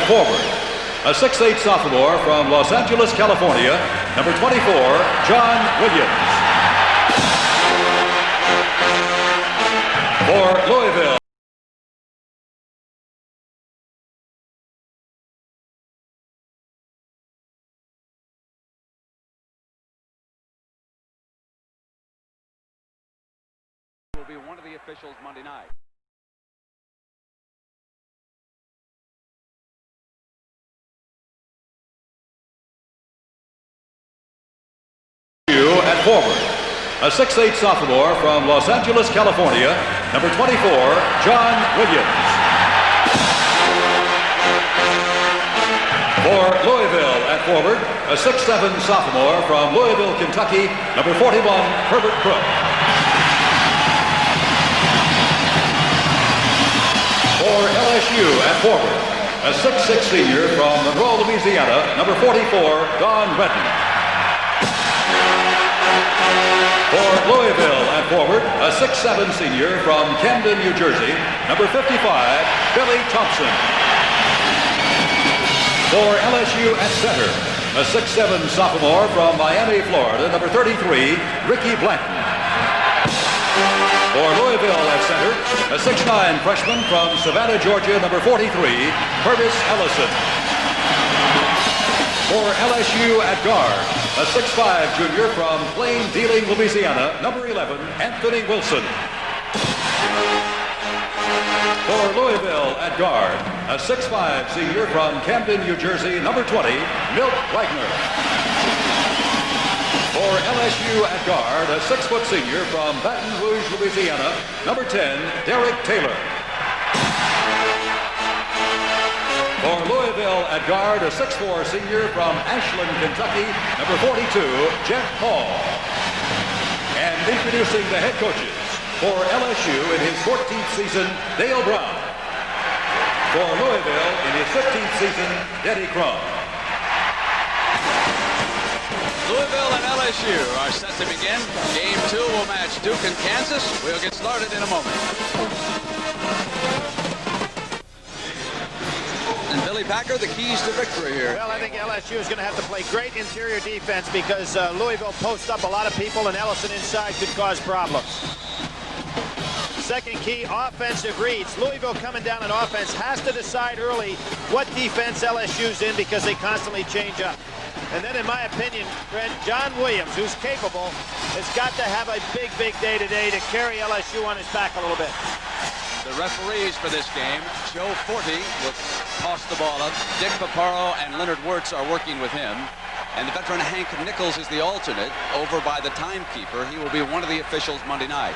forward. A 6'8" sophomore from Los Angeles, California, number 24, John Williams. For Louisville. Will be one of the officials Monday night. At forward, a 6'8" sophomore from Los Angeles, California, number 24, John Williams. For Louisville at forward, a 6'7" sophomore from Louisville, Kentucky, number 41, Herbert Crook. For LSU at forward, a 6'6" senior from Monroe, Louisiana, number 44, Don Redden. For Louisville at forward, a 6'7" senior from Camden, New Jersey, number 55, Billy Thompson. For LSU at center, a 6'7" sophomore from Miami, Florida, number 33, Ricky Blanton. For Louisville at center, a 6'9" freshman from Savannah, Georgia, number 43, Curtis Ellison. For LSU at guard, a 6'5" junior from Plain Dealing, Louisiana, number 11, Anthony Wilson. For Louisville at guard, a 6'5" senior from Camden, New Jersey, number 20, Milt Wagner. For LSU at guard, a 6' senior from Baton Rouge, Louisiana, number 10, Derek Taylor. For Louisville at guard, a 6'4" senior from Ashland, Kentucky, number 42, Jeff Hall. And introducing the head coaches for LSU in his 14th season, Dale Brown. For Louisville in his 15th season, Denny Crum. Louisville and LSU are set to begin. Game 2 will match Duke and Kansas. We'll get started in a moment. And Billy Packer, the keys to victory here. Well, I think LSU is going to have to play great interior defense because Louisville posts up a lot of people and Ellison inside could cause problems. Second key, offensive reads. Louisville coming down on offense has to decide early what defense LSU's in because they constantly change up. And then, in my opinion, Brent, John Williams, who's capable, has got to have a big, big day today to carry LSU on his back a little bit. The referees for this game, Joe Forte will toss the ball up. Dick Paparo and Leonard Wirtz are working with him. And the veteran Hank Nichols is the alternate over by the timekeeper. He will be one of the officials Monday night.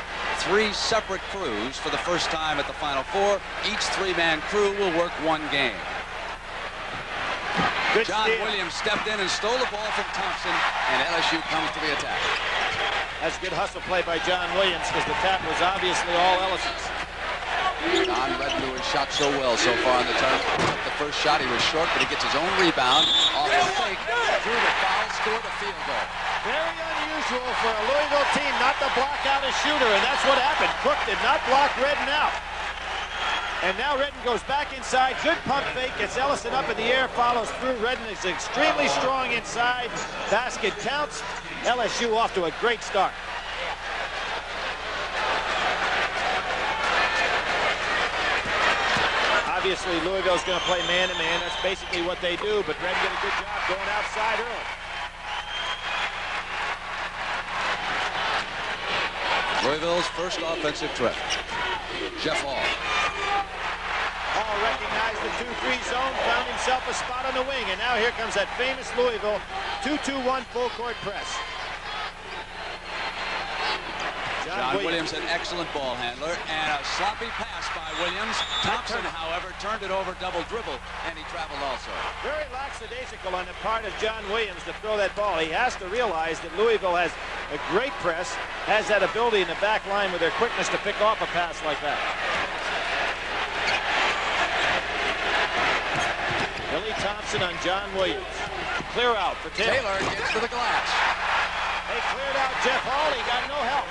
3 separate crews for the first time at the Final Four. Each 3-man crew will work one game. John Williams stepped in and stole the ball from Thompson, and LSU comes to the attack. That's good hustle play by John Williams because the tap was obviously all Ellison's. Don Redden, who has shot so well so far in the tournament. The first shot, he was short, but he gets his own rebound off the fake, through the foul, scored a field goal. Very unusual for a Louisville team not to block out a shooter, and that's what happened. Cook did not block Redden out. And now Redden goes back inside. Good pump fake, gets Ellison up in the air, follows through. Redden is extremely strong inside. Basket counts. LSU off to a great start. Obviously, Louisville's going to play man-to-man. That's basically what they do, but Redden did a good job going outside early. Louisville's first offensive threat. Jeff Hall. Hall recognized the 2-3 zone, found himself a spot on the wing, and now here comes that famous Louisville 2-2-1 full court press. John Williams, an excellent ball handler, and a sloppy pass by Williams. Thompson, however, turned it over double dribble, and he traveled also. Very lackadaisical on the part of John Williams to throw that ball. He has to realize that Louisville has a great press, has that ability in the back line with their quickness to pick off a pass like that. Billy Thompson on John Williams. Clear out for Taylor. Taylor gets to the glass. They cleared out Jeff Hall. He got no help.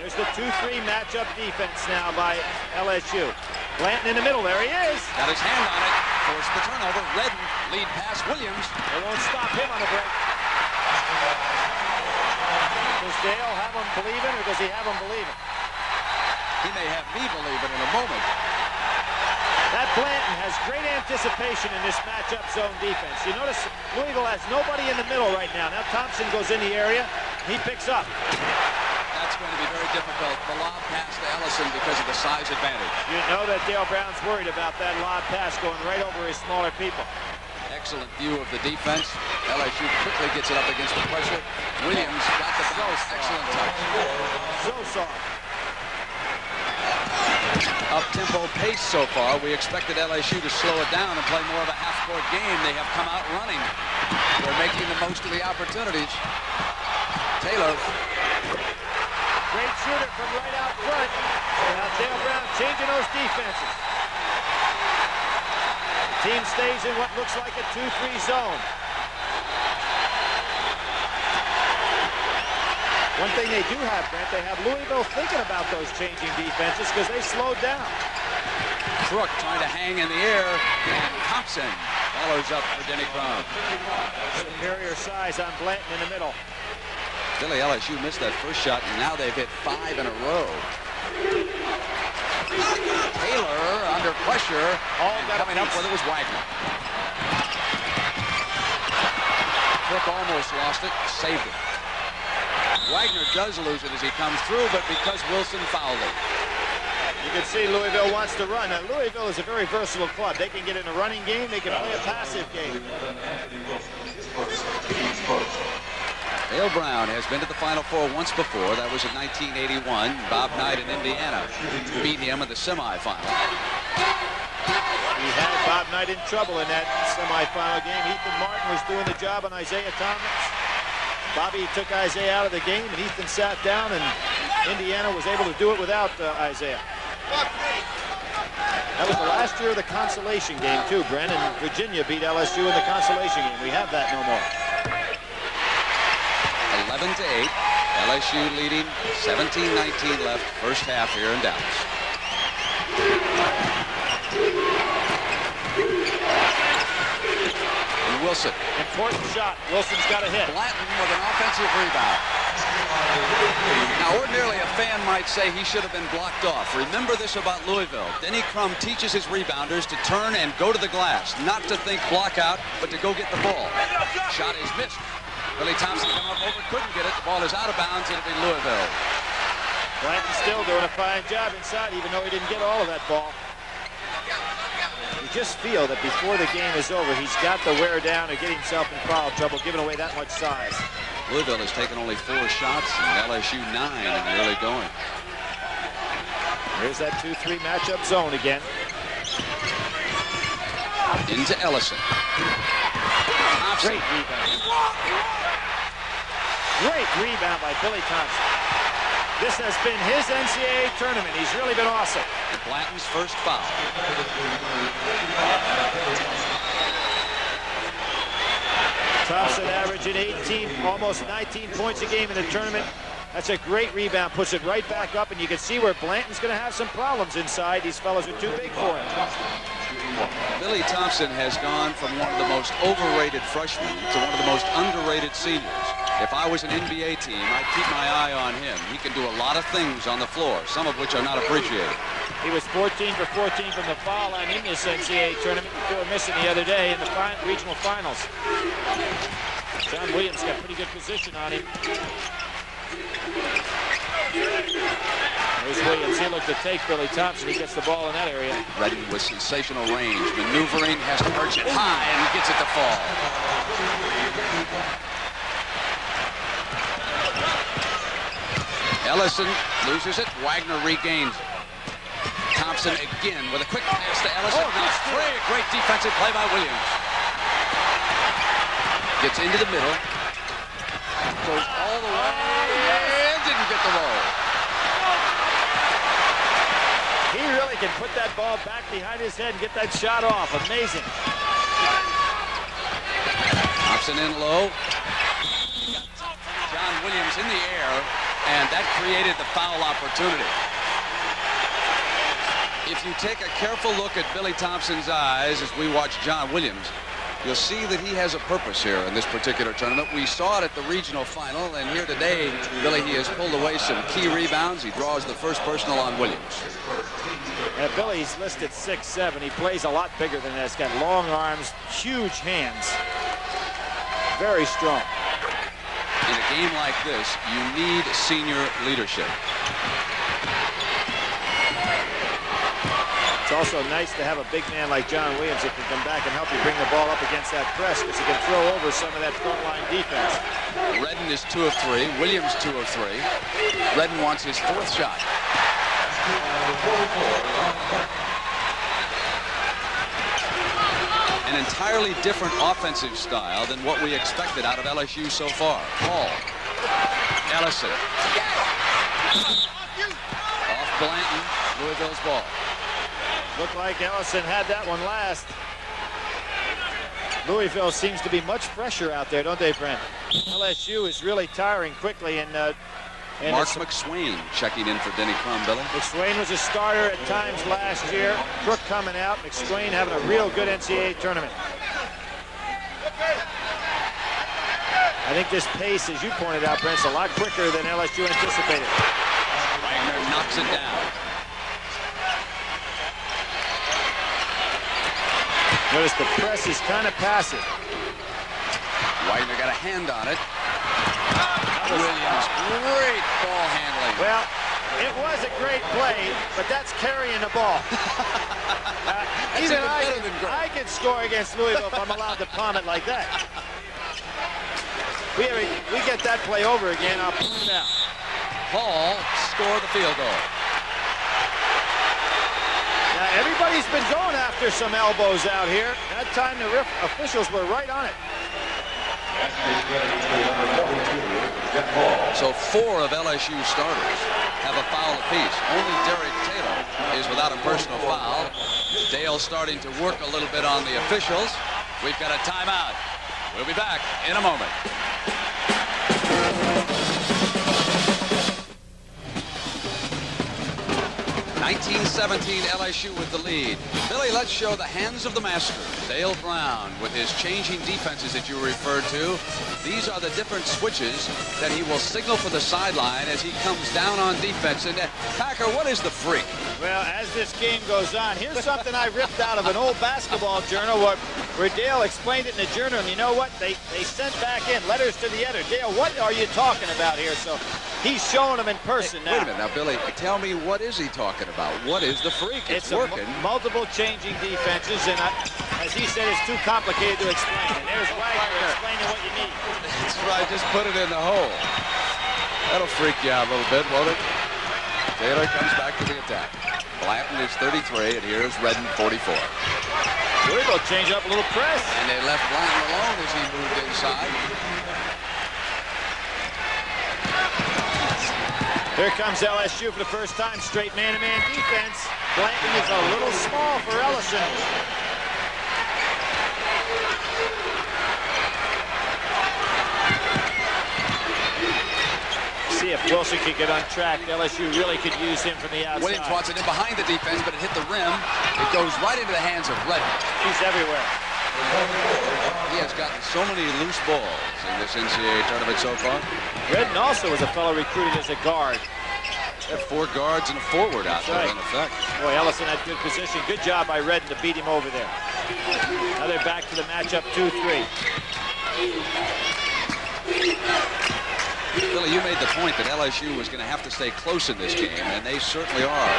There's the 2-3 matchup defense now by LSU. Blanton in the middle. There he is. Got his hand on it. Forced the turnover. Redden lead pass Williams. They won't stop him on the break. Does Dale have him believing, or does he have him believing? He may have me believing in a moment. That Blanton has great anticipation in this matchup zone defense. You notice Louisville has nobody in the middle right now. Now Thompson goes in the area. He picks up. That's going to be very difficult. The lob pass to Ellison because of the size advantage. You know that Dale Brown's worried about that lob pass going right over his smaller people. Excellent view of the defense. LSU quickly gets it up against the pressure. Williams got the bounce. Excellent touch. So soft. Up-tempo pace so far. We expected LSU to slow it down and play more of a half-court game. They have come out running. They're making the most of the opportunities. Taylor. Great shooter from right out front. Now Dale Brown changing those defenses. The team stays in what looks like a 2-3 zone. One thing they do have, Brent, they have Louisville thinking about those changing defenses because they slowed down. Crook trying to hang in the air, and Thompson follows up for Denny Crum. Superior size on Blanton in the middle. Philly LSU missed that first shot, and now they've hit 5 in a row. Taylor under pressure, coming up with it was Wagner. Crook almost lost it, saved it. Wagner does lose it as he comes through, but because Wilson fouled it. You can see Louisville wants to run. Now, Louisville is a very versatile club. They can get in a running game. They can play a passive game. Dale Brown has been to the Final Four once before. That was in 1981. Bob Knight in Indiana beat him in the semifinal. He had Bob Knight in trouble in that semifinal game. Ethan Martin was doing the job on Isaiah Thomas. Bobby took Isaiah out of the game, and Ethan sat down, and Indiana was able to do it without Isaiah. That was the last year of the consolation game, too, Brent, and Virginia beat LSU in the consolation game. We have that no more. 11-8. LSU leading. 17-19 left. First half here in Dallas. And Wilson. Important shot. Wilson's got a hit. Blanton with an offensive rebound. Now, ordinarily, a fan might say he should have been blocked off. Remember this about Louisville. Denny Crum teaches his rebounders to turn and go to the glass, not to think block out, but to go get the ball. Shot is missed. Billy Thompson come up over, couldn't get it. The ball is out of bounds. It'll be Louisville. Blanton still doing a fine job inside, even though he didn't get all of that ball. You just feel that before the game is over, he's got to wear down or get himself in foul trouble, giving away that much size. Louisville has taken only 4 shots, and LSU 9 in the early going. Here's that 2-3 matchup zone again. Into Ellison. Thompson. Great rebound. Great rebound by Billy Thompson. This has been his NCAA tournament. He's really been awesome. Blanton's first foul. Thompson averaging 18, almost 19 points a game in the tournament. That's a great rebound. Puts it right back up, and you can see where Blanton's going to have some problems inside. These fellows are too big for him. Billy Thompson has gone from one of the most overrated freshmen to one of the most underrated seniors. If I was an NBA team, I'd keep my eye on him. He can do a lot of things on the floor, some of which are not appreciated. He was 14 for 14 from the foul line in this NCAA tournament before missing the other day in the regional finals. John Williams got pretty good position on him. There's Williams. He looked to take Billy Thompson. He gets the ball in that area. Redden with sensational range. Maneuvering, has to urge it high, and gets it to fall. Ellison loses it. Wagner regains it. Thompson again with a quick pass to Ellison. Great defensive play by Williams. Gets into the middle. Goes all the way and didn't get the roll. He really can put that ball back behind his head and get that shot off. Amazing. Thompson in low. John Williams in the air. and that created the foul opportunity. If you take a careful look at Billy Thompson's eyes as we watch John Williams, you'll see that he has a purpose here in this particular tournament. We saw it at the regional final, and here today, Billy, he has pulled away some key rebounds. He draws the first personal on Williams. Billy's listed 6'7". He plays a lot bigger than that. He's got long arms, huge hands. Very strong. In a game like this, you need senior leadership. It's also nice to have a big man like John Williams that can come back and help you bring the ball up against that press, because he can throw over some of that front line defense. Redden is 2 of 3. Williams 2 of 3. Redden wants his 4th shot. An entirely different offensive style than what we expected out of LSU so far. Hall. Ellison. Off Blanton. Louisville's ball. Looked like Ellison had that one last. Louisville seems to be much fresher out there, don't they, Brent? LSU is really tiring quickly, and Mark McSwain checking in for Denny Crum, Billy. McSwain was a starter at times last year. Crook coming out. McSwain having a real good NCAA tournament. I think this pace, as you pointed out, Brent, is a lot quicker than LSU anticipated. Wagner knocks it down. Notice the press is kind of passive. Wagner got a hand on it. Williams, great ball handling. Well, it was a great play, but that's carrying the ball. Even I can score against Louisville if I'm allowed to palm it like that. We get that play over again, I'll put it out. Hall scored the field goal. Now, everybody's been going after some elbows out here. That time the officials were right on it. So 4 of LSU starters have a foul apiece. Only Derek Taylor is without a personal foul. Dale starting to work a little bit on the officials. We've got a timeout. We'll be back in a moment. 1917 LSU with the lead. Billy, let's show the hands of the master, Dale Brown, with his changing defenses that you referred to. These are the different switches that he will signal for the sideline as he comes down on defense. And Packer, what is the freak? Well, as this game goes on, here's something I ripped out of an old basketball journal where Dale explained it in the journal. And you know what? They sent back in letters to the editor. Dale, what are you talking about here? So he's showing them in person now. Wait a minute now, Billy. Tell me, what is he talking about? What is the freak? It's working. Multiple changing defenses, and as he said, it's too complicated to explain. And there's Wagner explaining what you need. That's right. Just put it in the hole. That'll freak you out a little bit, won't it? Taylor comes back to the attack. Blanton is 33, and here's Redden, 44. Louisville change up a little press. And they left Blanton alone as he moved inside. Here comes LSU for the first time. Straight man-to-man defense. Blanton is a little small for Ellison. See if Wilson could get untracked. LSU really could use him from the outside. Williams wants it in behind the defense, but it hit the rim. It goes right into the hands of Redden. He's everywhere. He has gotten so many loose balls in this NCAA tournament so far. Redden also was a fellow recruited as a guard. They have 4 guards and a forward out there in effect. Boy, Ellison had good position. Good job by Redden to beat him over there. Now they're back to the matchup 2-3. Billy, you made the point that LSU was going to have to stay close in this game, and they certainly are.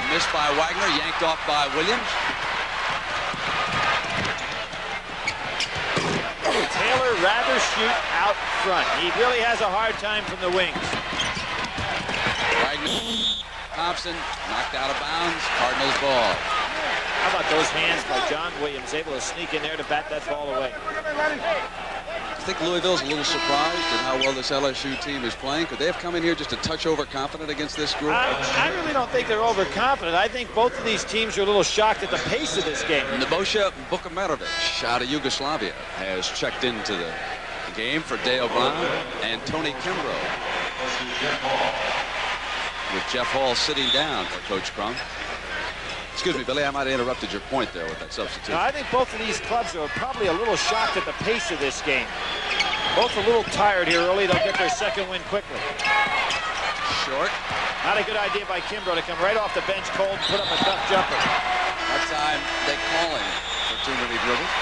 Missed by Wagner, yanked off by Williams. Taylor rather shoot out front. He really has a hard time from the wings. Wagner, Thompson knocked out of bounds. Cardinals ball. How about those hands by John Williams, able to sneak in there to bat that ball away. I think Louisville's a little surprised at how well this LSU team is playing. Could they have come in here just a touch overconfident against this group? I really don't think they're overconfident. I think both of these teams are a little shocked at the pace of this game. Nebojša Bukamerovic out of Yugoslavia has checked into the game for Dale Brown, and Tony Kimbrough With Jeff Hall sitting down for Coach Crum. Excuse me, Billy, I might have interrupted your point there with that substitution. Now, I think both of these clubs are probably a little shocked at the pace of this game. Both a little tired here early. They'll get their second win quickly. Short. Not a good idea by Kimbrough to come right off the bench cold and put up a tough jumper. That time they call him for too many dribbles.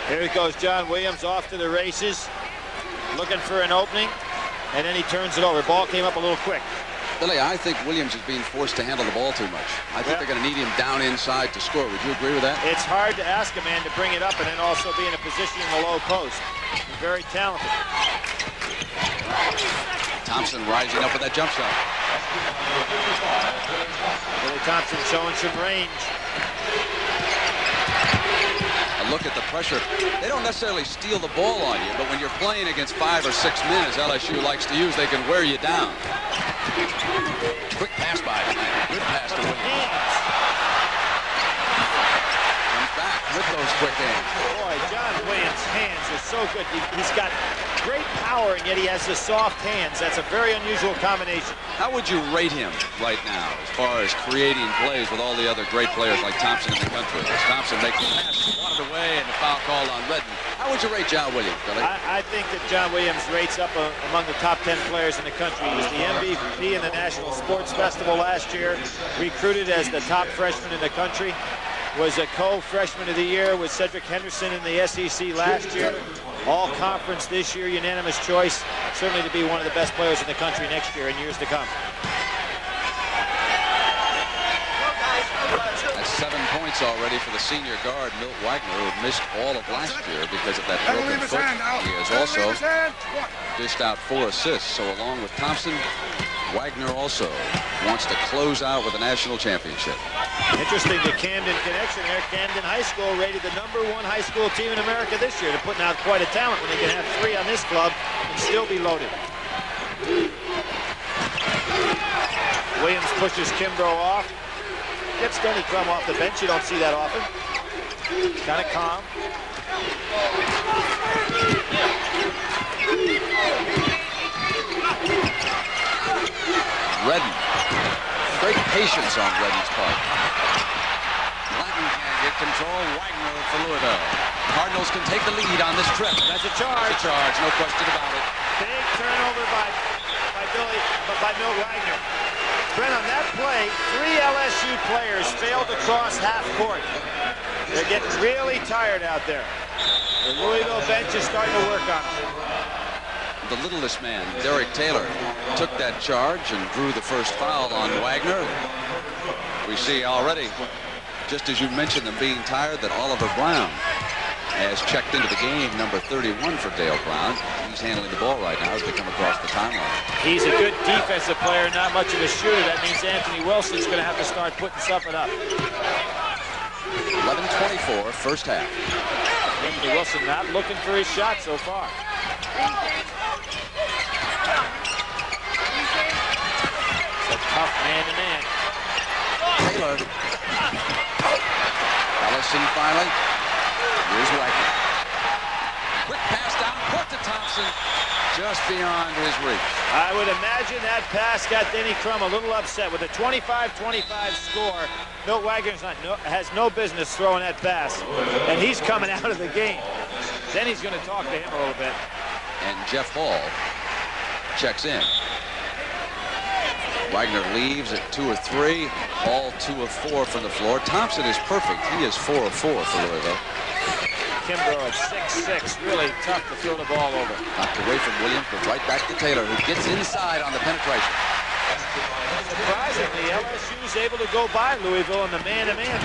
Here it goes, John Williams off to the races, looking for an opening, and then he turns it over. Ball came up a little quick. Billy, I think Williams is being forced to handle the ball too much. I think they're going to need him down inside to score. Would you agree with that? It's hard to ask a man to bring it up and then also be in a position in the low post. He's very talented. Thompson rising up with that jump shot. Billy Thompson showing some range. A look at the pressure. They don't necessarily steal the ball on you, but when you're playing against 5 or 6 men, as LSU likes to use, they can wear you down. Quick pass by him. Good pass to Williams. And back with those quick hands. Boy, John Williams' hands are so good. He's got great power, and yet he has the soft hands. That's a very unusual combination. How would you rate him right now as far as creating plays with all the other great players like Thompson in the country? As Thompson makes the pass, swatted away, and the foul called on Redden. How would you rate John Williams, Billy? I think that John Williams rates up among the top 10 players in the country. He was the MVP in the National Sports Festival last year, recruited as the top freshman in the country, was a co-freshman of the year with Cedric Henderson in the SEC last year, all conference this year, unanimous choice, certainly to be one of the best players in the country next year and years to come. That's 7 points already for the senior guard, Milt Wagner, who missed all of last year because of that broken foot. He has also dished out 4 assists, so along with Thompson, Wagner also wants to close out with a national championship. Interesting, the Camden connection there. Camden High School rated the #1 high school team in America this year. They're putting out quite a talent when they can have 3 on this club and still be loaded. Williams pushes Kimbrough off. Gets Denny Crum off the bench. You don't see that often. Kind of calm. Redden. Great patience on Redden's part. Latin can't get control. Wagner for Louisville. Cardinals can take the lead on this trip. That's a charge. That's a charge, no question about it. Big turnover by Milt Wagner. Brent, on that play, 3 LSU players failed to cross half court. They're getting really tired out there. The Louisville bench is starting to work on them. The littlest man, Derek Taylor, took that charge and drew the first foul on Wagner. We see already, just as you mentioned them being tired, that Oliver Brown has checked into the game, number 31 for Dale Brown. He's handling the ball right now as they come across the timeline. He's a good defensive player, not much of a shooter. That means Anthony Wilson's going to have to start putting something up. 11:24, first half. Anthony Wilson not looking for his shot so far. It's a tough man-to-man. Taylor. Ellison finally. Here's Wagner. Quick pass down court to Thompson. Just beyond his reach. I would imagine that pass got Denny Crum a little upset. With a 25-25 score, Milt Wagner has no business throwing that pass. And he's coming out of the game. Then he's going to talk to him a little bit. And Jeff Hall checks in. Wagner leaves at 2 of 3. Hall 2 of 4 from the floor. Thompson is perfect. He is 4 of 4 for Louisville. Kimbrough at 6'6", really tough to throw the ball over. Knocked away from Williams, but right back to Taylor, who gets inside on the penetration. Surprisingly, LSU is able to go by Louisville in the man-to-man.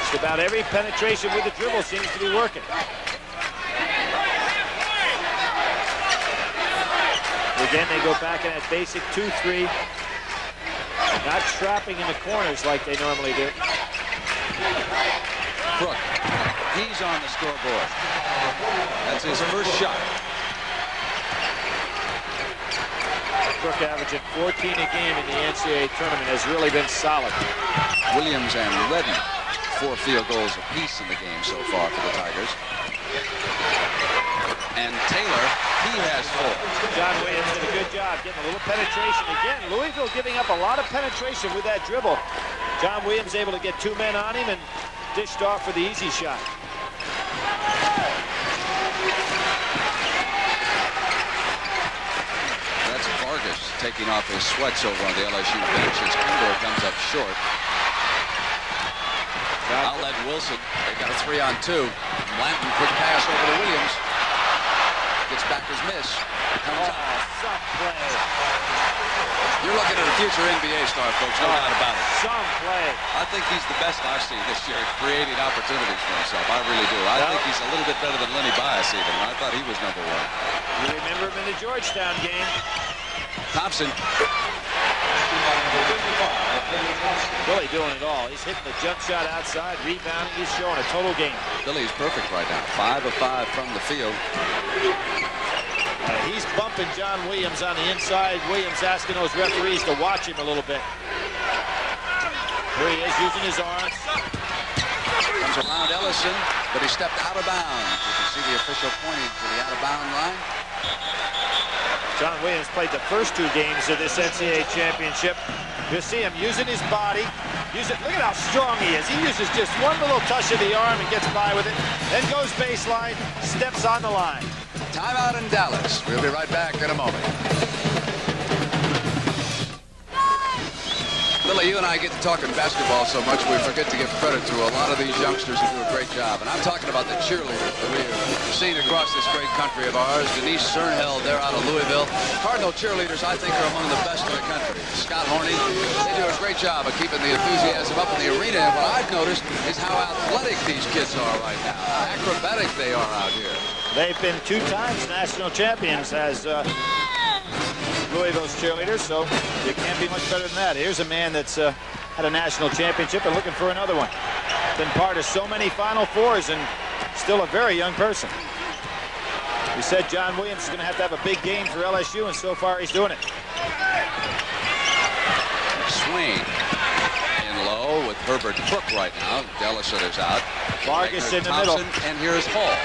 Just about every penetration with the dribble seems to be working. Again, they go back in that basic 2-3. Not trapping in the corners like they normally do. Crook, he's on the scoreboard. That's his first shot. Crook averaging 14 a game in the NCAA tournament has really been solid. Williams and Redden, 4 field goals apiece in the game so far for the Tigers. And Taylor, he has 4. John Williams did a good job getting a little penetration. Again, Louisville giving up a lot of penetration with that dribble. John Williams able to get 2 men on him and dished off for the easy shot. That's Vargas taking off his sweats over on the LSU bench as Kimber comes up short. Outlet Wilson. They got a 3-on-2. Blanton, quick pass over to Williams. Gets back his miss. Comes out. Some play. You're looking at a future NBA star, folks. No doubt about it. Some play. I think he's the best I've seen this year, creating opportunities for himself. I really do. I think he's a little bit better than Lenny Bias even. I thought he was #1. You remember him in the Georgetown game. Thompson. Billy doing it all. He's hitting the jump shot outside, rebounding. He's showing a total game. Billy's perfect right now. 5 of 5 from the field. He's bumping John Williams on the inside. Williams asking those referees to watch him a little bit. Here he is using his arms. Comes around Ellison, but he stepped out of bounds. You can see the official pointing to the out-of-bound line. John Williams played the first 2 games of this NCAA championship. You'll see him using his body. Look at how strong he is. He uses just one little touch of the arm and gets by with it. Then goes baseline, steps on the line. Timeout in Dallas. We'll be right back in a moment. Billy, you and I get to talking basketball so much we forget to give credit to a lot of these youngsters who do a great job. And I'm talking about the cheerleaders that we've seen across this great country of ours. Denise Cernheld, they're out of Louisville. Cardinal cheerleaders, I think, are among the best in the country. Scott Horney, they do a great job of keeping the enthusiasm up in the arena. And what I've noticed is how athletic these kids are right now, how acrobatic they are out here. They've been 2 times national champions as Louisville's cheerleaders, so you can't be much better than that. Here's a man that's had a national championship and looking for another one. Been part of so many Final Fours and still a very young person. We said John Williams is going to have a big game for LSU, and so far he's doing it. Swain in low with Herbert Cook right now. Dellison is out. Vargas in the Thompson, middle. and here's Hall.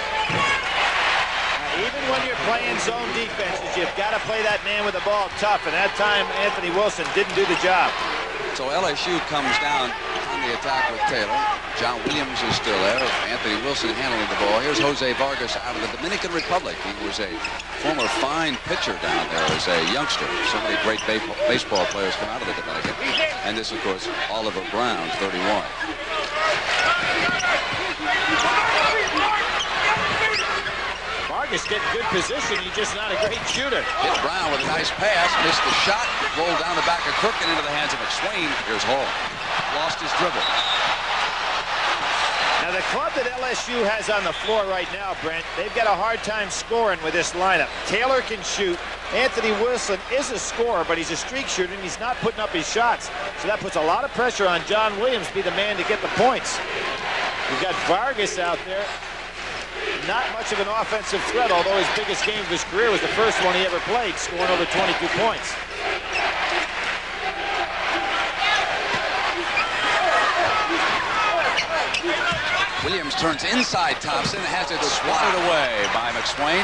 Even when you're playing zone defenses, you've got to play that man with the ball tough, and that time Anthony Wilson didn't do the job. So LSU comes down on the attack with Taylor. John Williams is still there. Anthony Wilson handling the ball. Here's Jose Vargas out of the Dominican Republic. He was a former fine pitcher down there as a youngster. So many great baseball players come out of the Dominican. And this, of course, Oliver Brown, 31. Vargas getting good position. He's just not a great shooter. Hit Brown with a nice pass. Missed the shot. Rolled down the back of Cook and into the hands of McSwain. Here's Hall. Lost his dribble. Now the club that LSU has on the floor right now, Brent, they've got a hard time scoring with this lineup. Taylor can shoot. Anthony Wilson is a scorer, but he's a streak shooter, and he's not putting up his shots. So that puts a lot of pressure on John Williams to be the man to get the points. We've got Vargas out there. Not much of an offensive threat, although his biggest game of his career was the first one he ever played, scoring over 22 points. Williams turns inside Thompson, has it swatted away by McSwain.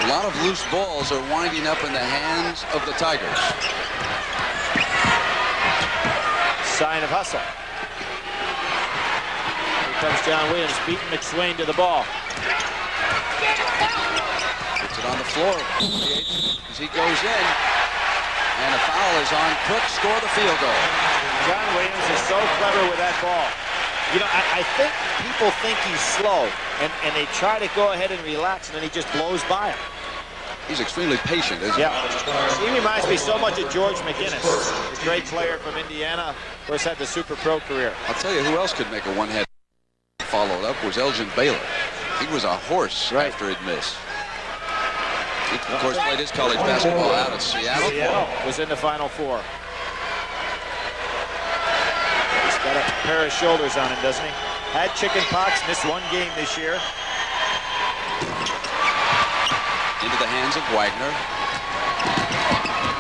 A lot of loose balls are winding up in the hands of the Tigers. Sign of hustle. Here comes John Williams beating McSwain to the ball. Puts it on the floor as he goes in. And a foul is on Cook. Score the field goal. John Williams is so clever with that ball. You know, I think people think he's slow, and they try to go ahead and relax, and then he just blows by him. He's extremely patient, isn't he? Yeah. He reminds me so much of George McGinnis, a great player from Indiana, of course had the Super Pro career. I'll tell you who else could make a one-head followed up was Elgin Baylor. He was a horse after he'd missed. He, of course, played his college basketball out at Seattle. Seattle was in the Final Four. He's got a pair of shoulders on him, doesn't he? Had chicken pox, missed one game this year. Into the hands of Wagner.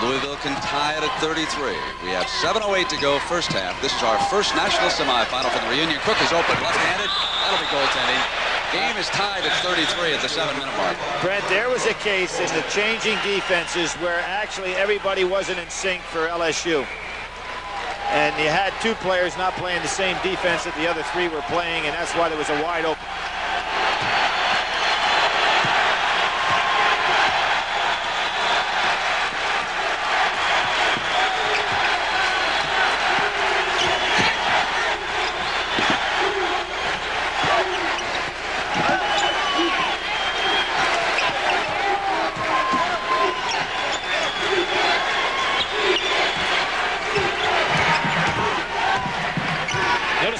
Louisville can tie it at 33. We have 7:08 to go first half. This is our first national semifinal for the reunion. Cook is open left-handed. That'll be goaltending. Game is tied at 33 at the 7-minute mark. Brent, there was a case in the changing defenses where actually everybody wasn't in sync for LSU. And you had two players not playing the same defense that the other three were playing, and that's why there was a wide open.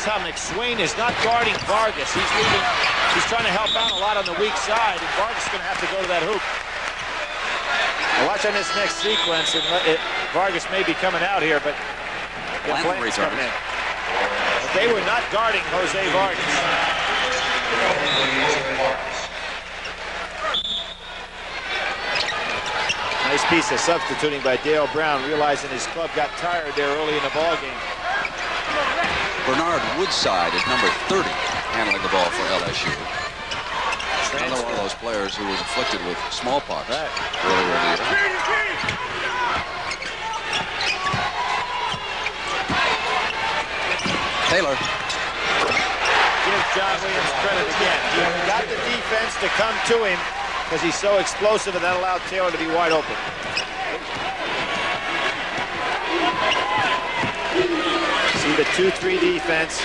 How McSwain is not guarding Vargas. He's trying to help out a lot on the weak side, and Vargas is going to have to go to that hoop. Now watch on this next sequence, and Vargas may be coming out here, but Blanton's coming in. But they were not guarding Jose Vargas. Nice piece of substituting by Dale Brown, realizing his club got tired there early in the ball game. Bernard Woodside is number 30 handling the ball for LSU. Another one of those players who was afflicted with smallpox earlier in the year. Taylor. Give John Williams credit again. He got the defense to come to him because he's so explosive, and that allowed Taylor to be wide open. See the 2-3 defense.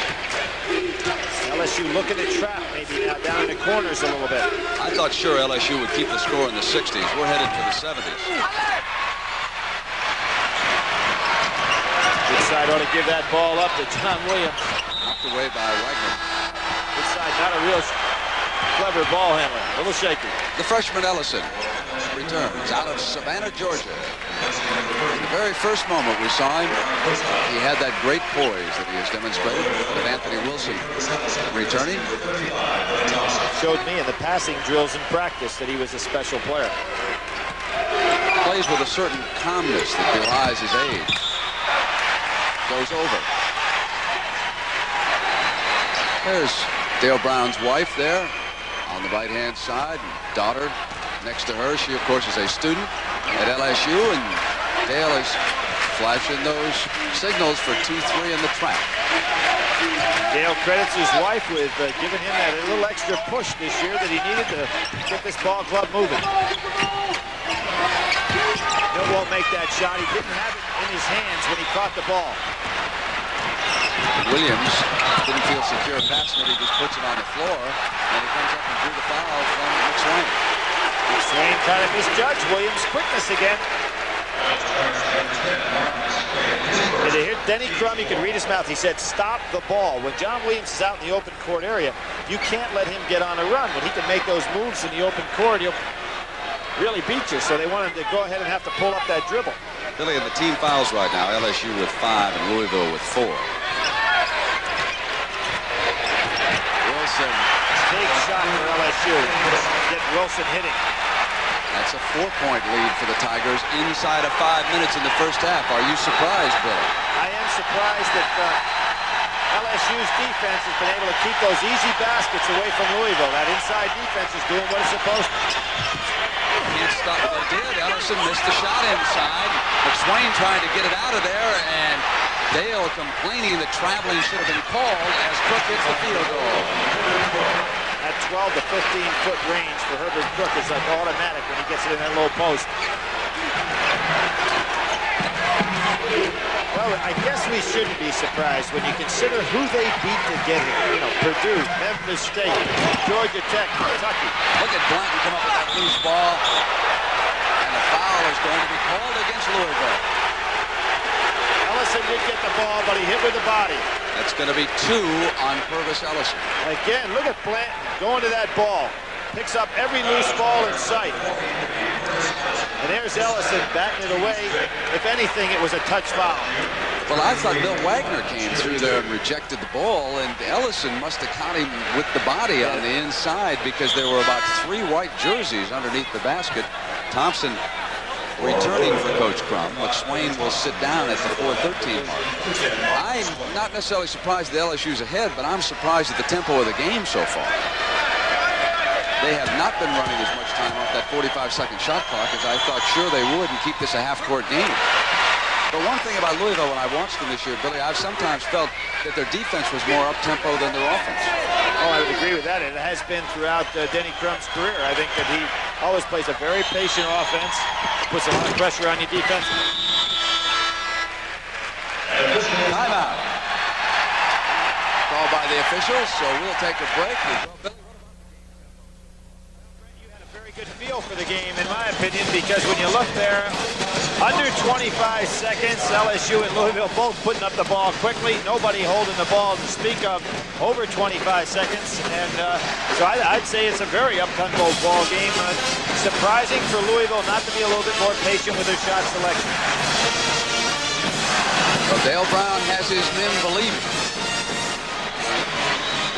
LSU looking to trap maybe now down in the corners a little bit. I thought sure LSU would keep the score in the 60s. We're headed for the 70s. Woodside ought to give that ball up to John Williams. Knocked away by Wagner. Woodside not a real clever ball handler. A little shaky. The freshman Ellison returns out of Savannah, Georgia. In the very first moment we saw him, he had that great poise that he has demonstrated with Anthony Wilson returning. Showed me in the passing drills in practice that he was a special player. Plays with a certain calmness that belies his age. Goes over. There's Dale Brown's wife there on the right-hand side, and daughter next to her. She, of course, is a student at LSU, and Dale is flashing those signals for 2-3 in the trap. Dale credits his wife with giving him that little extra push this year that he needed to get this ball club moving. Bill won't make that shot. He didn't have it in his hands when he caught the ball. Williams didn't feel secure passing it. He just puts it on the floor, and he comes up and drew the foul from McSwain. McSwain kind of misjudged Williams' quickness again. And to hear Denny Crum, you could read his mouth. He said, stop the ball. When John Williams is out in the open court area, you can't let him get on a run. When he can make those moves in the open court, he'll really beat you. So they want him to go ahead and have to pull up that dribble. Billy, in the team fouls right now, LSU with 5 and Louisville with 4. Wilson, big shot for LSU. Get Wilson hitting. That's a 4-point lead for the Tigers inside of 5 minutes in the first half. Are you surprised, Billy? I am surprised that LSU's defense has been able to keep those easy baskets away from Louisville. That inside defense is doing what it's supposed to. Can't stop. They did. Ellison missed the shot inside. McSwain trying to get it out of there, and Dale complaining that traveling should have been called as Cook hits the field goal. That 12 to 15-foot range for Herbert Cook is like automatic when he gets it in that low post. Well, I guess we shouldn't be surprised when you consider who they beat to get here. You know, Purdue, Memphis State, Georgia Tech, Kentucky. Look at Blanton come up with that loose ball. And a foul is going to be called against Louisville. Ellison did get the ball, but he hit with the body. That's going to be 2 on Purvis Ellison. Again, look at Blanton going to that ball. Picks up every loose ball in sight. And there's Ellison batting it away. If anything, it was a touch foul. Well, I thought Bill Wagner came through there and rejected the ball, and Ellison must have caught him with the body on the inside because there were about 3 white jerseys underneath the basket. Thompson returning for Coach Crum. McSwain will sit down at the 4:13 mark. I'm not necessarily surprised that LSU's ahead, but I'm surprised at the tempo of the game so far. they have not been running as much time off that 45-second shot clock as I thought sure they would and keep this a half-court game. But one thing about Louisville, when I watched them this year, Billy, I've sometimes felt that their defense was more up-tempo than their offense. Oh, I would agree with that. It has been throughout Denny Crum's career. I think that he always plays a very patient offense, puts a lot of pressure on your defense. Timeout. Called by the officials, so we'll take a break. You had a very good feel for the game, in my opinion, because when you look there, under 25 seconds, LSU and Louisville both putting up the ball quickly. Nobody holding the ball to speak of over 25 seconds. And so I'd say it's a very up-tempo ball game. Surprising for Louisville not to be a little bit more patient with their shot selection. Well, Dale Brown has his men believing.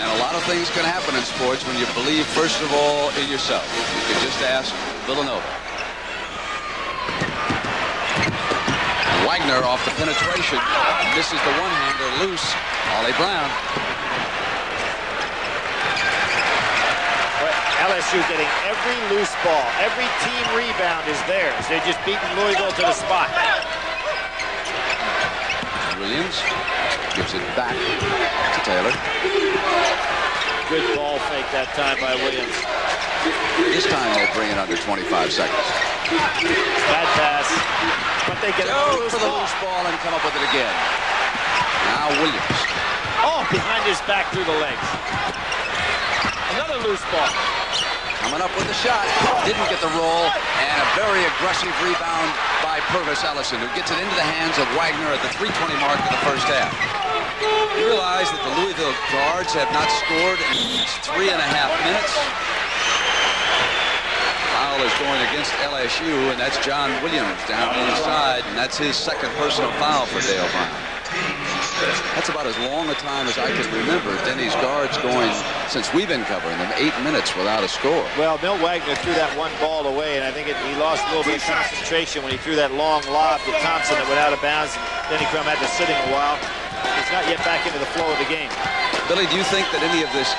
And a lot of things can happen in sports when you believe, first of all, in yourself. You can just ask Villanova. Wagner off the penetration. Misses the one-hander loose. Ollie Brown. LSU getting every loose ball. Every team rebound is theirs. They're just beating Louisville to the spot. Williams gives it back to Taylor. Good ball fake that time by Williams. This time they bring it under 25 seconds. Bad pass. But they get for the loose ball and come up with it again. Now Williams. Oh, behind his back through the legs. Another loose ball. Coming up with the shot. Didn't get the roll. And a very aggressive rebound by Purvis Ellison, who gets it into the hands of Wagner at the 3:20 mark of the first half. You realize that the Louisville guards have not scored in 3.5 minutes. Foul is going against LSU, and that's John Williams down the inside, and that's his second personal foul for Dale Brown. That's about as long a time as I can remember Denny's guards going since we've been covering them, 8 minutes without a score. Well, Milt Wagner threw that one ball away, and I think he lost a little bit of concentration when he threw that long lob to Thompson that went out of bounds. Denny Crum had to sit him a while. He's not yet back into the flow of the game. Billy, do you think that any of this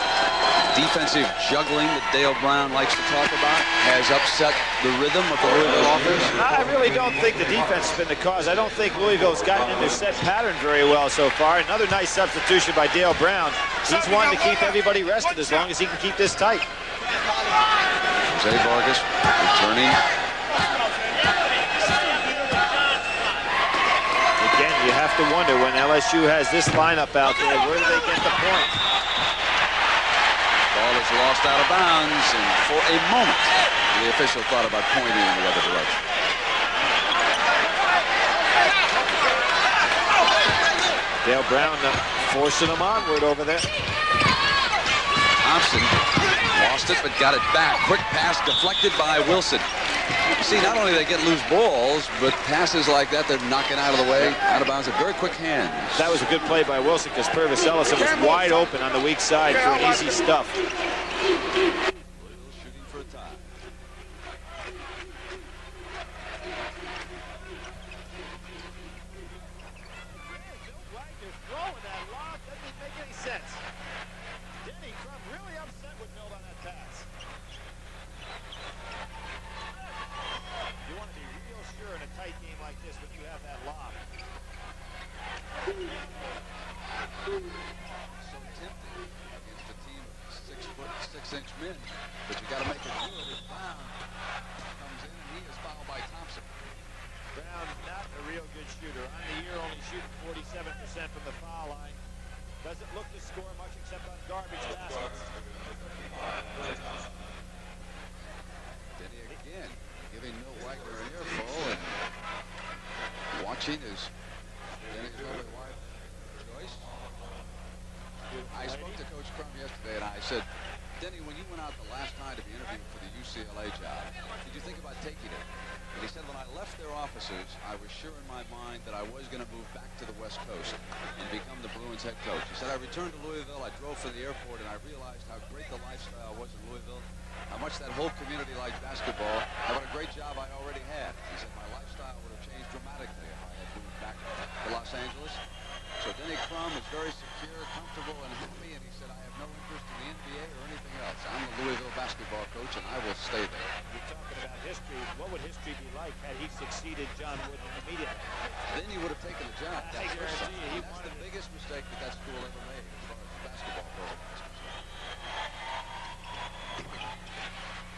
defensive juggling that Dale Brown likes to talk about has upset the rhythm of the Louisville offense? I really don't think the defense has been the cause. I don't think Louisville's gotten in their set pattern very well so far. Another nice substitution by Dale Brown. He's wanting to keep everybody rested as long as he can keep this tight. Jose Vargas returning. Again, you have to wonder when LSU has this lineup out there, where do they get the point? Ball is lost out of bounds, and for a moment, the official thought about pointing in the other direction. Dale Brown forcing them onward over there. Thompson lost it, but got it back. Quick pass deflected by Wilson. You see, not only they get loose balls, but passes like that, they're knocking out of the way, out of bounds with very quick hands. That was a good play by Wilson because Purvis Ellison was wide open on the weak side for an easy stuff. Shooting for a tie. Wagner throwing that lob doesn't make any sense. Denny Crum really upset with Milt on that pass. You want to be real sure in a tight game like this when you have that lob. So tempting against a team of 6'6" men, but you got to make it good as Brown comes in, and he is fouled by Thompson. Brown, not a real good shooter. On the year, only shooting 47% from the foul line. Doesn't look to score much except on garbage baskets. Denny again giving Milt Wagner an earful and watching his Denny's over wide choice. I spoke to Coach Crum yesterday and I said, Denny, when you went out the last time to be interviewed for the UCLA job, did you think about taking it? And he said, when I left their offices, I was sure in my mind that I was going to move back to the West Coast and become the Bruins head coach. He said, I returned to Louisville, I drove from the airport, and I realized how great the lifestyle was in Louisville, how much that whole community liked basketball, and what a great job I already had. He said, my lifestyle would have changed dramatically if I had moved back to Los Angeles. So Denny Crum is very secure, comfortable, and happy, and he said, I have no interest in the NBA or anything else. I'm the Louisville basketball coach, and I will stay there. You're talking about history. What would history be like had he succeeded John Wooden immediately? Then he would have taken the job. I guarantee you. That's the biggest mistake that school ever made as far as the basketball program is concerned.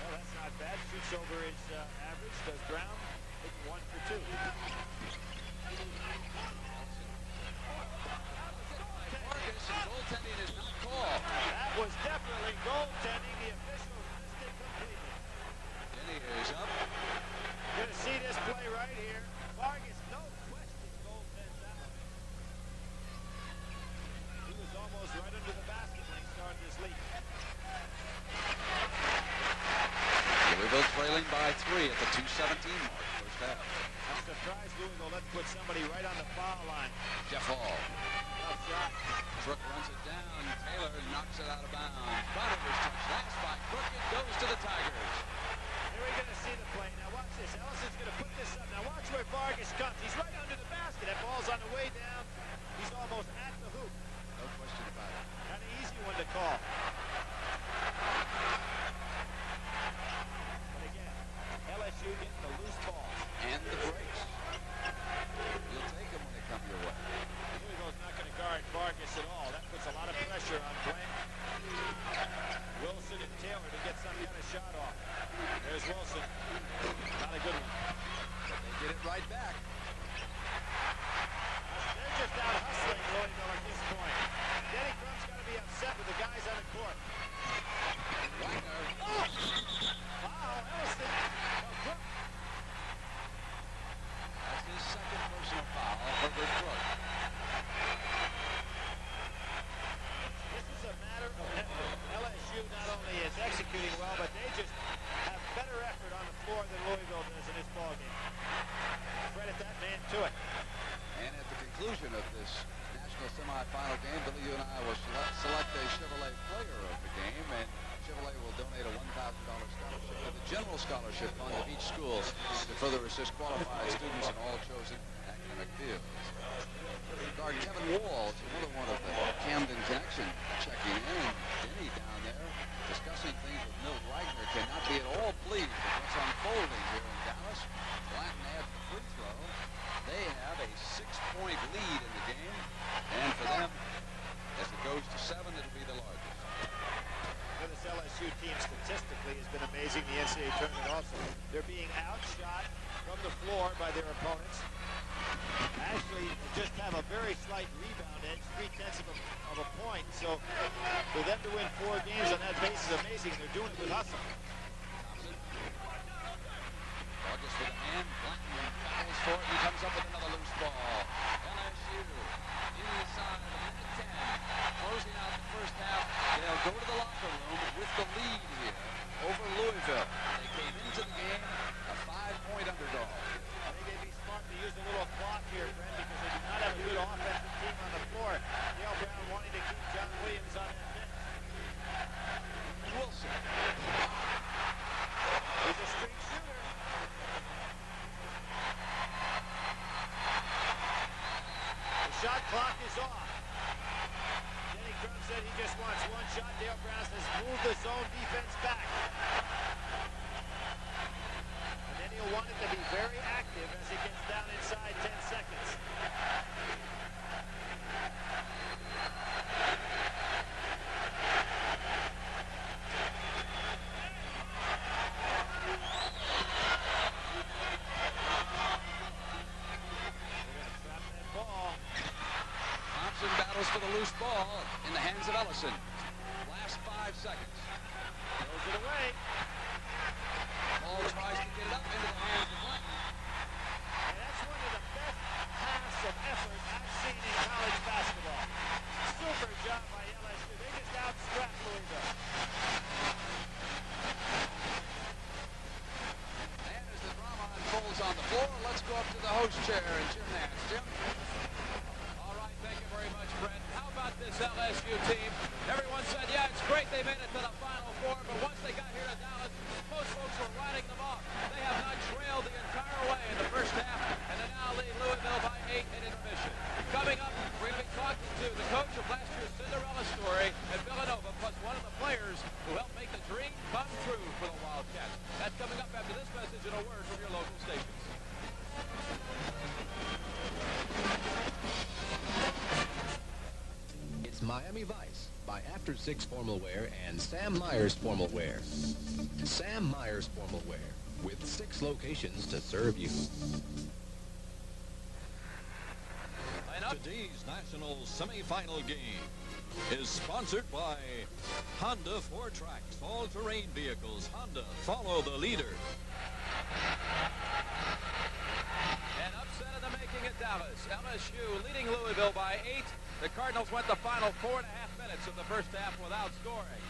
Well, that's not bad. Shoots over his average. Does Brown. Hitting 1 for 2. Goaltending is not called. That was definitely goaltending. The official missed it completely. Denny is up. You're going to see this play right here. Vargas, no question, goaltends that one. He was almost right under the basket when he started this lead. Louisville trailing by 3 at the 2:17 mark, first half. I'm surprised Louisville let put somebody right on the foul line. Jeff Hall. Tough shot. Crook runs it down. Taylor knocks it out of bounds. Bonner's touch. Last by Crook. It goes to the Tigers. Here we're going to see the play. Now watch this. Ellison's going to put this up. Now watch where Vargas comes. He's right under the basket. That ball's on the way down. He's almost at the hoop. No question about it. Not an easy one to call. But again, LSU getting the loose balls. And the breaks. You'll take them when they come your way. Louisville's not going to guard Vargas at all. That puts a lot of pressure on Blank, Wilson, and Taylor to get some kind of shot off. There's Wilson. Not a good one. But they get it right back. They're just out hustling Louisville at this point. Denny Crum's got to be upset with the guys on the court. Wagner. Oh! Wow, Ellison. Crook. That's his second personal foul. Herbert Crook. This is a matter of effort. LSU not only is executing well, but they just have better effort on the floor than Louisville does in this ballgame. Credit that man to it. And at the conclusion of this national semifinal game, Billy, you and I will select a Chevrolet player of the game, and Chevrolet will donate a $1,000 scholarship to the general scholarship fund of each school to further assist qualified students in all chosen academic fields. Guard Kevin Wall is another one of the Camden connection checking in. Denny down there discussing things with Milt Wagner cannot be at all pleased with what's unfolding here in Dallas. Blanton adds the free throw. They have a 6-point lead in the game, and for them, as it goes to 7, it'll be the largest. Well, this LSU team statistically has been amazing. The NCAA tournament also. They're being outshot from the floor by their opponents. Actually, just have a very slight rebound edge, 0.3 of a point. So for them to win 4 games on that basis is amazing. They're doing it with hustle. Vargas with a hand. Blanton battles for it and comes up with another loose ball. LSU inside of the minute 10. Closing out the first half. They'll go to the locker room with the lead here over Louisville. They came into the game a 5-point underdog. I think they'd be smart to use a little clock here, Brent, because they do not have a good offensive team on the floor. Dale Brown wanting to keep John Williams on that bench. Wilson. He's a streak shooter. The shot clock is off. Denny Crum said he just wants one shot. Dale Brown says move the zone defense back. And then he'll want it to be very active as it gets down inside 10 seconds. Battles for the loose ball in the hands of Ellison. Last 5 seconds. Throws it away. Ball tries to get it up into the hands of Blanton. And that's one of the best pass of effort I've seen in college basketball. Super job by LSU. They just outstrapped Louisville. And as the drama unfolds on the floor, let's go up to the host chair and Jim Nance. Jim? Thank you very much, Brent. How about this LSU team? Everyone said, yeah, it's great they made it to the Final Four, but once they got here to Dallas, most folks were writing them off. They have not trailed the entire way in the first half, and they now lead Louisville by 8 in intermission. Coming up, we're going to be talking word from your local stations. It's Miami Vice by After Six Formal Wear and Sam Myers Formal Wear. Sam Myers Formal Wear, with 6 locations to serve you. Today's national semifinal game is sponsored by Honda 4Tracks, all-terrain vehicles. Honda, follow the leader. An upset in the making at Dallas. LSU leading Louisville by 8. The Cardinals went the final 4.5 minutes of the first half without scoring.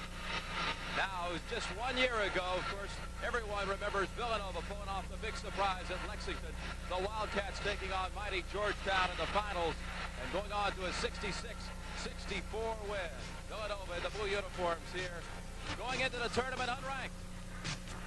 Now, just 1 year ago, of course, everyone remembers Villanova pulling off the big surprise at Lexington. The Wildcats taking on mighty Georgetown in the finals and going on to a 66-64 win. Villanova in the blue uniforms here, going into the tournament unranked.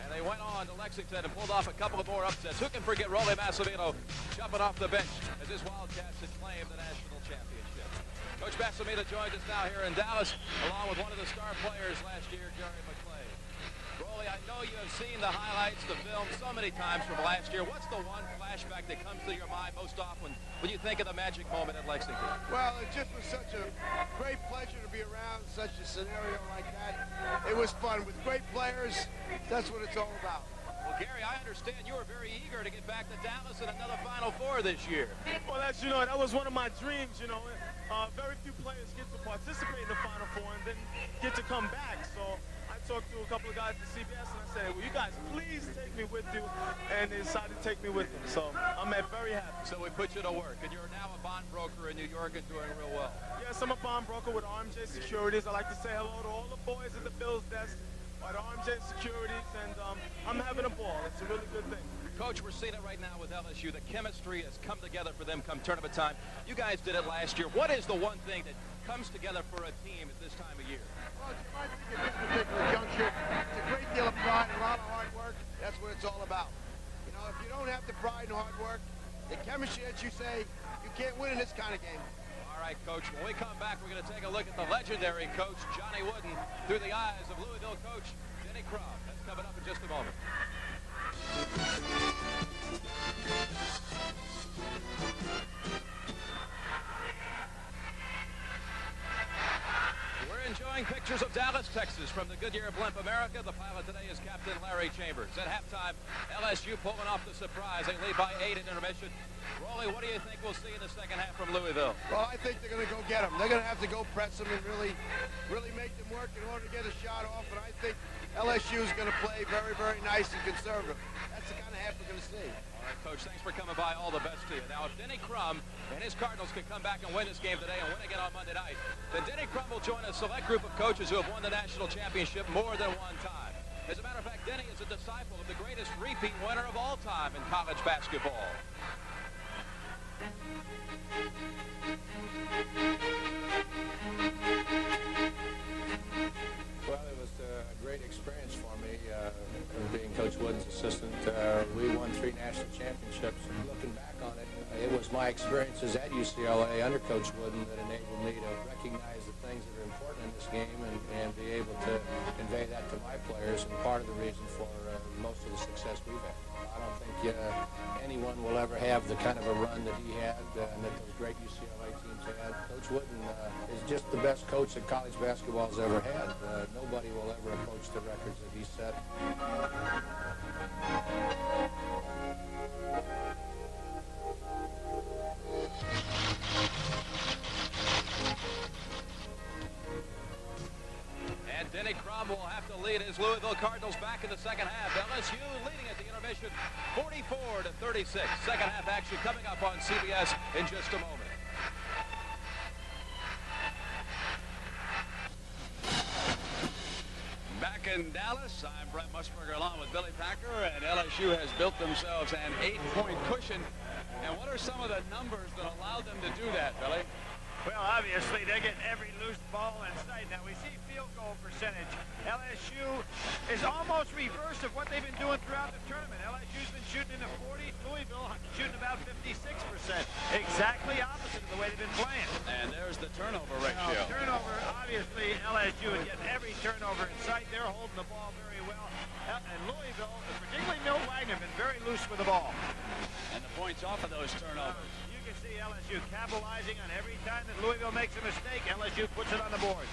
And they went on to Lexington and pulled off a couple of more upsets. Who can forget Rolly Massimino jumping off the bench as his Wildcats had claimed the national championship? Coach Massimino joins us now here in Dallas, along with one of the star players last year, Jerry McClain. Rolly, I know you have seen the highlights, the film, so many times from last year. What's the one flashback that comes to your mind most often when you think of the magic moment at Lexington? Well, it just was such a great pleasure to be around such a scenario like that. It was fun with great players. That's what it's all about. Well, Gary, I understand you were very eager to get back to Dallas in another Final Four this year. Well, that was one of my dreams, very few players get to participate in the Final Four and then get to come back. So I talked to a couple of guys at CBS and I said, well, you guys please take me with you, and they decided to take me with them. So I'm very happy. So we put you to work, and you're now a bond broker in New York and doing real well. Yes, I'm a bond broker with RMJ Securities. I like to say hello to all the boys at the Bills desk at RMJ Securities, and I'm having a ball. It's a really good thing. Coach, we're seeing it right now with LSU. The chemistry has come together for them come tournament time. You guys did it last year. What is the one thing that comes together for a team at this time of year? Well, Jim, I think at this particular juncture, it's a great deal of pride and a lot of hard work. That's what it's all about. If you don't have the pride and hard work, the chemistry that you say, you can't win in this kind of game. All right, Coach, when we come back, we're going to take a look at the legendary coach, Johnny Wooden, through the eyes of Louisville coach, Denny Crum. That's coming up in just a moment. We're enjoying pictures of Dallas, Texas from the Goodyear Blimp America. The pilot today is Captain Larry Chambers. At halftime, LSU pulling off the surprise. They lead by 8 in intermission. Rolly, what do you think we'll see in the second half from Louisville? Well, I think they're going to go get them. They're going to have to go press them and really make them work in order to get a shot off. And I think LSU is going to play very, very nice and conservative. That's the kind of half we're going to see. All right, Coach, thanks for coming by. All the best to you. Now, if Denny Crum and his Cardinals can come back and win this game today and win again on Monday night, then Denny Crum will join a select group of coaches who have won the national championship more than one time. As a matter of fact, Denny is a disciple of the greatest repeat winner of all time in college basketball. Well, it was a great experience for me, being Coach Wooden's assistant. We won 3 national championships. Looking back on it, it was my experiences at UCLA under Coach Wooden that enabled me to recognize the things that are important in this game and be able to convey that to my players, and part of the reason for most of the success we've had. I don't think anyone will ever have the kind of a run that he had and that those great UCLA teams had. Coach Wooden is just the best coach that college basketball has ever had. Nobody will ever approach the records that he set. And Denny Crum will have to lead his Louisville Cardinals back in the second half. LSU leading at the intermission 44-36. Second half action coming up on CBS in just a moment. Back in Dallas, I'm Brent Musburger along with Billy Packer, and LSU has built themselves an 8-point cushion. And what are some of the numbers that allowed them to do that, Billy? Well, obviously, they're getting every loose ball in sight. Now, we see field goal percentage. LSU is almost reverse of what they've been doing throughout the tournament. LSU's been shooting in the 40s. Louisville shooting about 56%. Exactly opposite of the way they've been playing. And there's the turnover ratio. Now, turnover, obviously, LSU would get every turnover in sight. They're holding the ball very well. And Louisville, particularly Milt Wagner, been very loose with the ball. And the points off of those turnovers. You can see LSU capitalizing on every time that Louisville makes a mistake. LSU puts it on the board.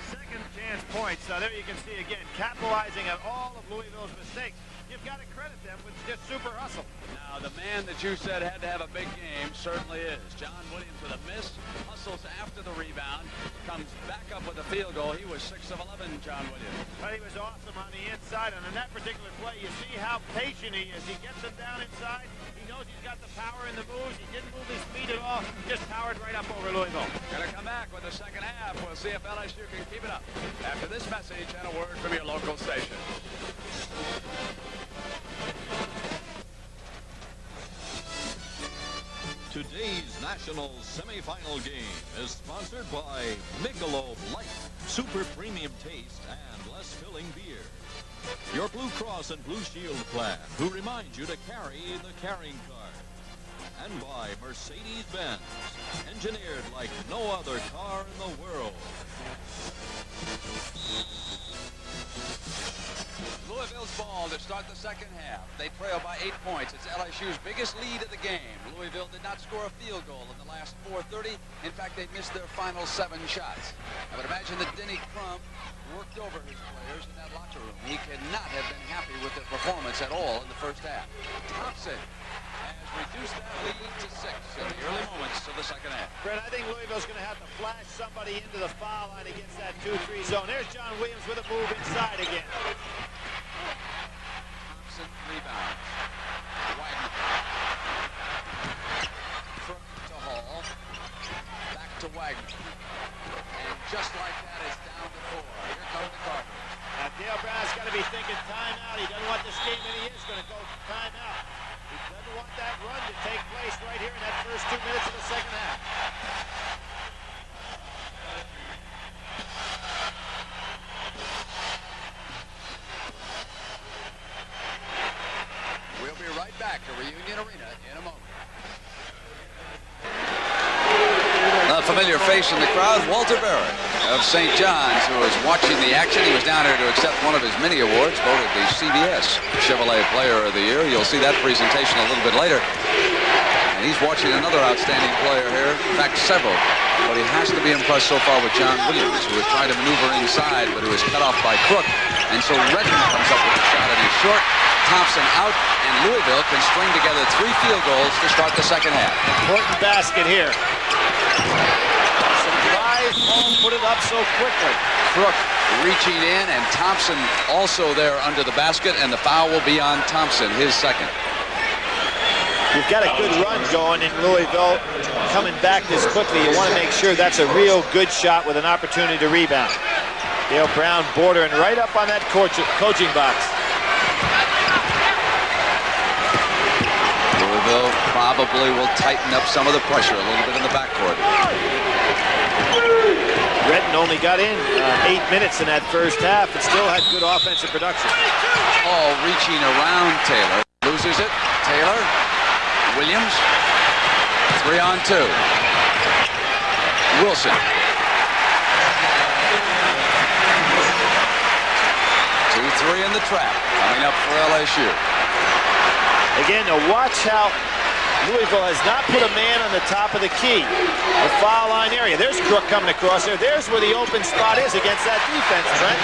Second chance points. So there you can see again, capitalizing on all of Louisville's mistakes. You've got to credit them with just super hustle. Now, the man that you said had to have a big game certainly is. John Williams with a miss, hustles after the rebound, comes back up with a field goal. He was 6 of 11, John Williams. But he was awesome on the inside, and in that particular play, you see how patient he is. He gets him down inside. He knows he's got the power in the moves. He didn't move his feet at all. Just powered right up over Louisville. Gonna come back with the second half. We'll see if LSU can keep it up. After this message and a word from your local station. Today's national semifinal game is sponsored by Michelob Light, super premium taste and less filling beer. Your Blue Cross and Blue Shield plan, who reminds you to carry the carrying card. And by Mercedes-Benz, engineered like no other car in the world. Louisville's ball to start the second half. They trail by 8 points. It's LSU's biggest lead of the game. Louisville did not score a field goal in the last 4:30. In fact, they missed their final 7 shots. I would imagine that Denny Crum worked over his players in that locker room. He could not have been happy with their performance at all in the first half. Thompson has reduced that lead to 6 in the early moments of the second half. Brent, I think Louisville's going to have to flash somebody into the foul line against that 2-3 zone. There's John Williams with a move inside again. Thompson rebounds. Wagner. Crook to Hall. Back to Wagner. And just like that, it's down to 4. Here come the Cardinals. Now, Dale Brown's got to be thinking timeout. He doesn't want this game, and he is going to go timeout. He doesn't want that run to take place right here in that first 2 minutes of the second half. We'll be right back to Reunion Arena in a moment. A familiar face in the crowd, Walter Barrett of St. John's, who was watching the action. He was down here to accept one of his many awards, voted the CBS Chevrolet Player of the Year. You'll see that presentation a little bit later. And he's watching another outstanding player here, in fact, several. But he has to be impressed so far with John Williams, who was trying to maneuver inside, but who was cut off by Crook. And so Redden comes up with a shot, and he's short. Thompson out, and Louisville can string together 3 field goals to start the second half. Important basket here. Surprise ball, put it up so quickly. Crook reaching in, and Thompson also there under the basket, and the foul will be on Thompson, his second. You've got a good run going in Louisville. Coming back this quickly, you want to make sure that's a real good shot with an opportunity to rebound. Dale Brown bordering right up on that coaching box. Louisville probably will tighten up some of the pressure a little bit in the backcourt. Redden only got in 8 minutes in that first half and still had good offensive production. All reaching around Taylor. Loses it. Taylor. Williams. 3 on 2. Wilson. 2-3 in the trap. Coming up for LSU. Again, now watch how Louisville has not put a man on the top of the key. The foul line area. There's Crook coming across there. There's where the open spot is against that defense, Brent.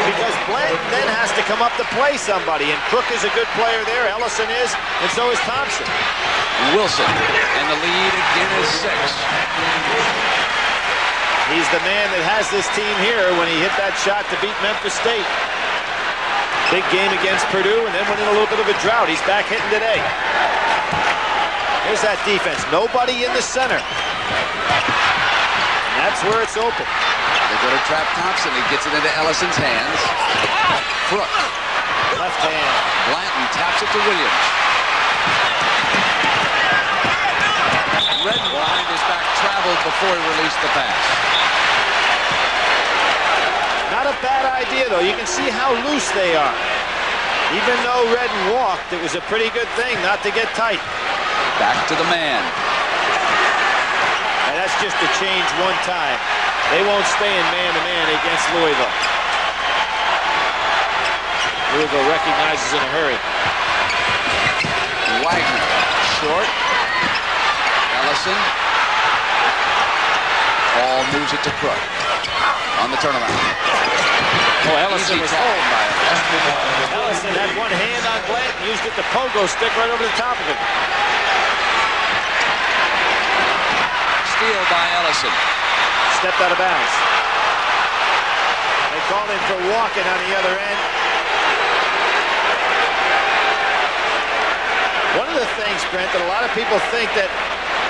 Because Blanton then has to come up to play somebody. And Crook is a good player there. Ellison is. And so is Thompson. Wilson. And the lead again is 6. He's the man that has this team here when he hit that shot to beat Memphis State. Big game against Purdue, and then went in a little bit of a drought. He's back hitting today. Here's that defense. Nobody in the center. And that's where it's open. They're going to trap Thompson. He gets it into Ellison's hands. Crook. Left hand. Blanton taps it to Williams. Redden behind his back traveled before he released the pass. Not a bad idea, though. You can see how loose they are. Even though Redden walked, it was a pretty good thing not to get tight. Back to the man. And that's just a change one time. They won't stay in man-to-man against Louisville. Louisville recognizes in a hurry. Wagner, short. Ellison. Ball moves it to Crook. On the turnaround. Oh, Ellison was home. Ellison had one hand on Blanton, used it to pogo stick right over the top of him. Steal by Ellison. Stepped out of bounds. They called him for walking on the other end. One of the things, Brent, that a lot of people think that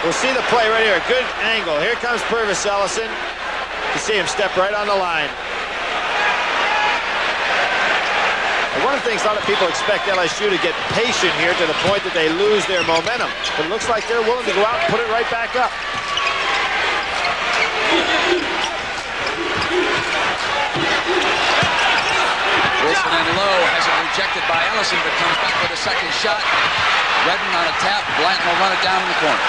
we'll see the play right here. Good angle. Here comes Purvis Ellison. You see him step right on the line. And one of the things a lot of people expect LSU to get patient here to the point that they lose their momentum. But it looks like they're willing to go out and put it right back up. Wilson and Lowe has it rejected by Ellison, but comes back with a second shot. Redden on a tap. Blanton will run it down in the corner.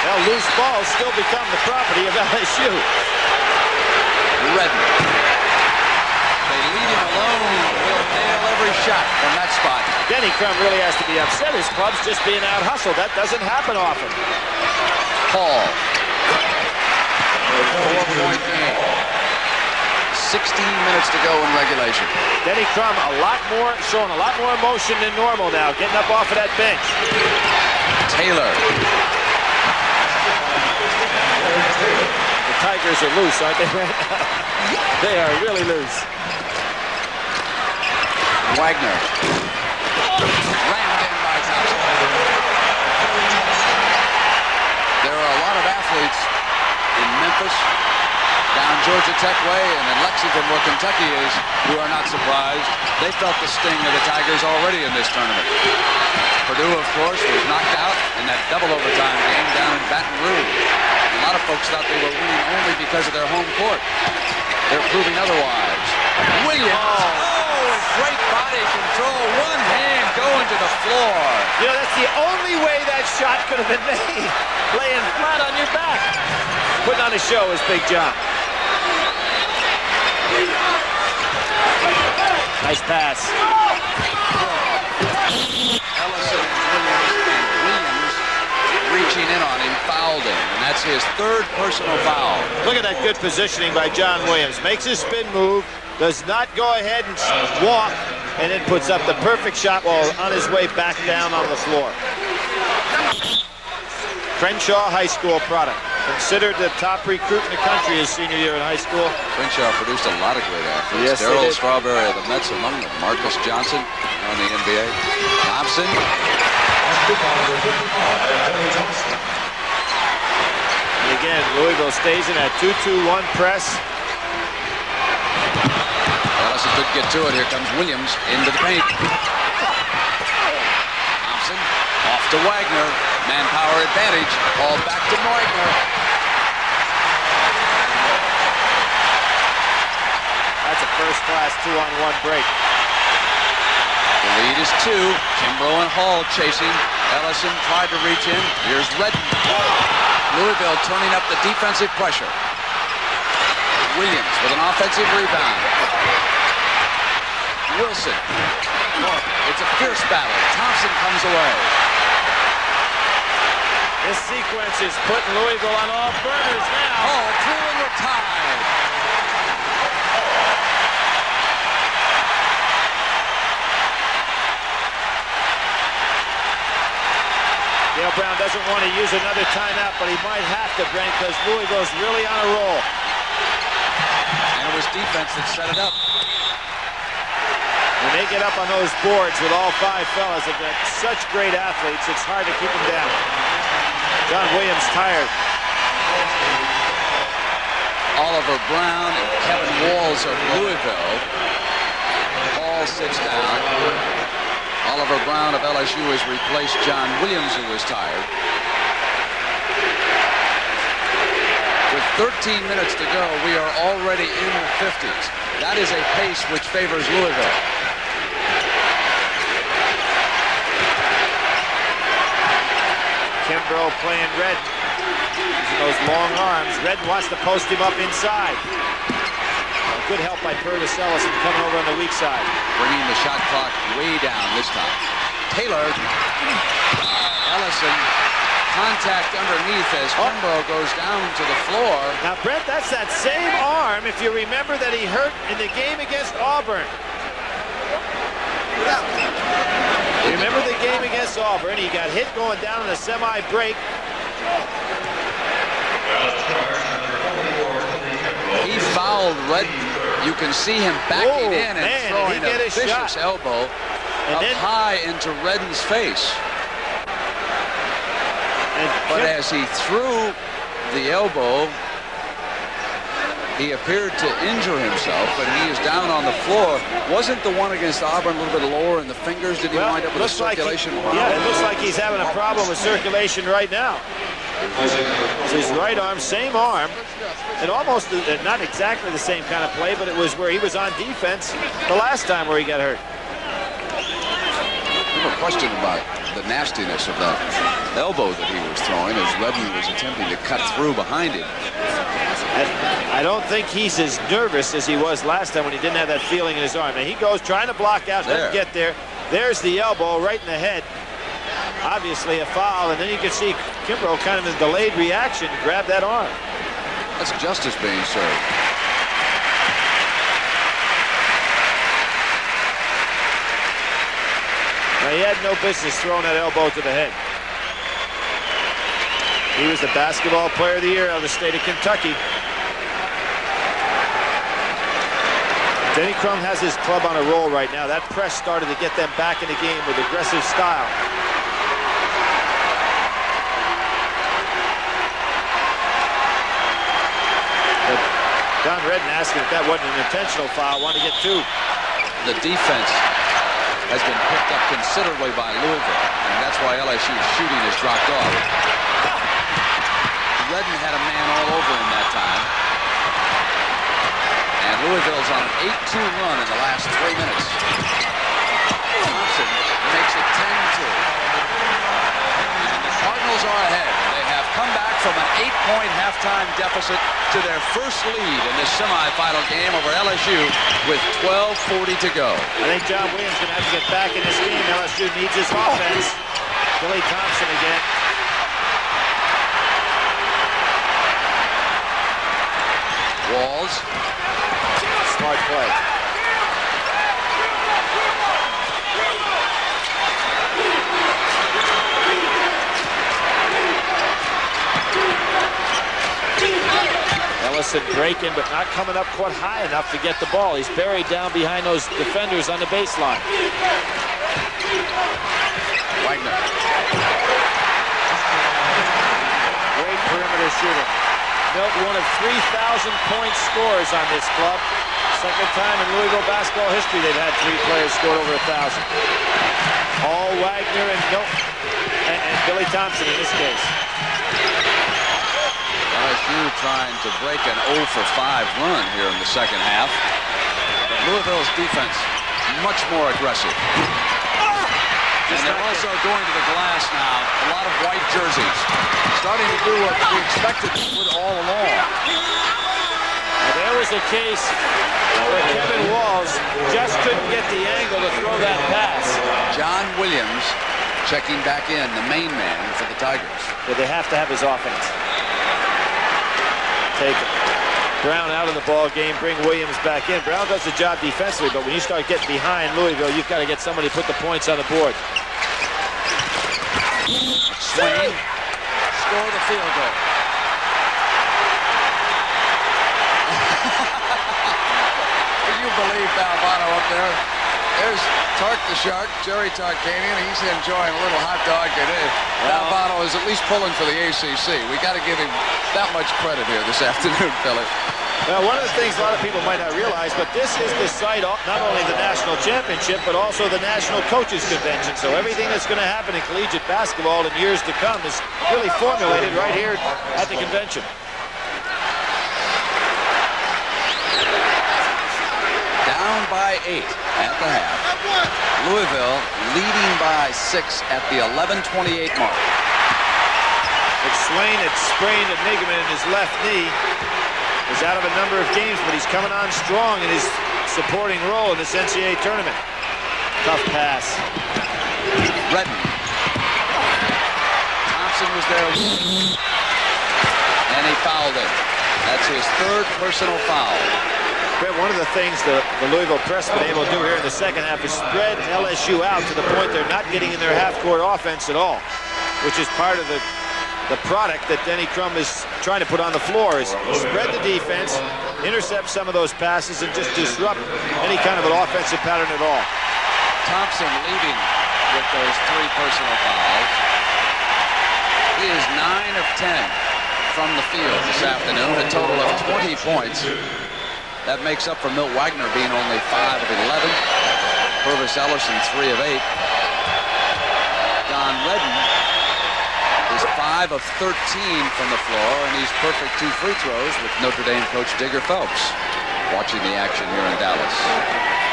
Well, loose balls still become the property of LSU. Redden. They leave him alone. Will nail every shot from that spot. Denny Crum really has to be upset. His club's just being out-hustled. That doesn't happen often. Paul. 4-point game. 16 minutes to go in regulation. Denny Crum showing a lot more emotion than normal now, getting up off of that bench. Taylor. The Tigers are loose, aren't they, right now? They are really loose. Wagner. Rammed in by Thompson. There are a lot of athletes in Memphis, down Georgia Tech way, and in Lexington, where Kentucky is, who are not surprised. They felt the sting of the Tigers already in this tournament. Purdue, of course, was knocked out in that double overtime game down in Baton Rouge. A lot of folks thought they were winning only because of their home court. They're proving otherwise. Williams. Oh, great body control. One hand going to the floor. You know, that's the only way that shot could have been made. Laying flat on your back. Putting on a show is Big John. Nice pass. Ellison and Williams reaching in on him, fouled him, and that's his third personal foul. Look at that good positioning by John Williams. Makes his spin move, does not go ahead and walk, and then puts up the perfect shot while on his way back down on the floor. Crenshaw High School product. Considered the top recruit in the country his senior year in high school. Crenshaw produced a lot of great athletes. Yes, Darryl Strawberry of the Mets among them. Marcus Johnson on the NBA. Thompson. And again, Louisville stays in that 2-2-1 press. Ellison could get to it. Here comes Williams into the paint. Thompson off to Wagner. Manpower advantage. Ball back to Wagner. That's a first-class 2-on-1 break. The lead is 2. Kimbrough and Hall chasing. Ellison tried to reach in. Here's Redden. Louisville turning up the defensive pressure. Williams with an offensive rebound. Wilson. It's a fierce battle. Thompson comes away. This sequence is putting Louisville on all burners now. Oh, through and retired. Dale Brown doesn't want to use another timeout, but he might have to, Brent, because Louisville's really on a roll. And it was defense that set it up. When they get up on those boards with all 5 fellas, they've got such great athletes, it's hard to keep them down. John Williams tired. Oliver Brown and Kevin Walls of Louisville. All sits down. Oliver Brown of LSU has replaced John Williams, who was tired. With 13 minutes to go, we are already in the 50s. That is a pace which favors Louisville. Kimbrough playing Redden. Using those long arms. Redden wants to post him up inside. Good help by Curtis Ellison coming over on the weak side. Bringing the shot clock way down this time. Taylor. Ellison. Contact underneath as Kimbrough goes down to the floor. Now, Brent, that's that same arm, if you remember, that he hurt in the game against Auburn. Remember the game against Auburn? He got hit going down in a semi-break. He fouled Redden. You can see him backing in and throwing a vicious elbow up high into Redden's face. But as he threw the elbow, he appeared to injure himself, but he is down on the floor. Wasn't the one against Auburn a little bit lower in the fingers? Did he wind up with a circulation problem? Yeah, it looks like he's having a problem with circulation right now. So his right arm, same arm, and almost not exactly the same kind of play, but it was where he was on defense the last time where he got hurt. No question about the nastiness of that elbow that he was throwing as Redden was attempting to cut through behind him. I don't think he's as nervous as he was last time when he didn't have that feeling in his arm. And he goes trying to block out, doesn't get there. There's the elbow right in the head. Obviously a foul, and then you can see Kimbrough kind of in a delayed reaction grab that arm. That's justice being served. Now, he had no business throwing that elbow to the head. He was the basketball player of the year out of the state of Kentucky. Denny Crum has his club on a roll right now. That press started to get them back in the game with aggressive style. But Don Redden asking if that wasn't an intentional foul. Wanted to get two. The defense has been picked up considerably by Louisville, and that's why LSU's shooting has dropped off. Redden had a man all over him that time. And Louisville's on an 8-2 run in the last 3 minutes. Thompson makes it 10-2. And the Cardinals are ahead. They have come back from an 8-point halftime deficit to their first lead in this semifinal game over LSU with 12:40 to go. I think John Williams is going to have to get back in this game. LSU needs his offense. Billy Thompson again. Walls. Smart play. Ellison breaking, but not coming up quite high enough to get the ball. He's buried down behind those defenders on the baseline. Wagner. Great perimeter shooter. Built one of 3,000-point scores on this club. Second time in Louisville basketball history they've had 3 players score over 1,000. All Wagner and Billy Thompson in this case. LSU trying to break an 0-for-5 run here in the second half. But Louisville's defense much more aggressive. And they're also going to the glass now. A lot of white jerseys. Starting to do what we expected to do all along. Now, there was a case where Kevin Walls just couldn't get the angle to throw that pass. John Williams checking back in, the main man for the Tigers. But they have to have his offense. Take Brown out of the ball game, bring Williams back in. Brown does the job defensively, but when you start getting behind Louisville, you've got to get somebody to put the points on the board. Swain, score the field goal. Can you believe Valvano up there? There's Tark the Shark, Jerry Tarkanian. He's enjoying a little hot dog today. Valvano is at least pulling for the ACC. We got to give him that much credit here this afternoon, Philly. Well, one of the things a lot of people might not realize, but this is the site of not only the national championship, but also the National Coaches Convention. So everything that's going to happen in collegiate basketball in years to come is really formulated right here at the convention. Down by 8 at the half. Louisville leading by 6 at the 11:28 mark. McSwain had sprained a ligament in his left knee. Is out of a number of games, but he's coming on strong in his supporting role in this NCAA tournament. Tough pass. Redden. Thompson was there. And he fouled it. That's his third personal foul. One of the things the Louisville press been able to do here in the second half is spread LSU out to the point they're not getting in their half-court offense at all, which is part of the product that Denny Crum is trying to put on the floor, is spread the defense, intercept some of those passes, and just disrupt any kind of an offensive pattern at all. Thompson leading with those 3 personal fouls. He is 9 of 10 from the field this afternoon, a total of 20 points. That makes up for Milt Wagner being only 5 of 11. Purvis Ellerson 3 of 8. Don Redden is 5 of 13 from the floor, and he's perfect 2 free throws with Notre Dame coach Digger Phelps watching the action here in Dallas.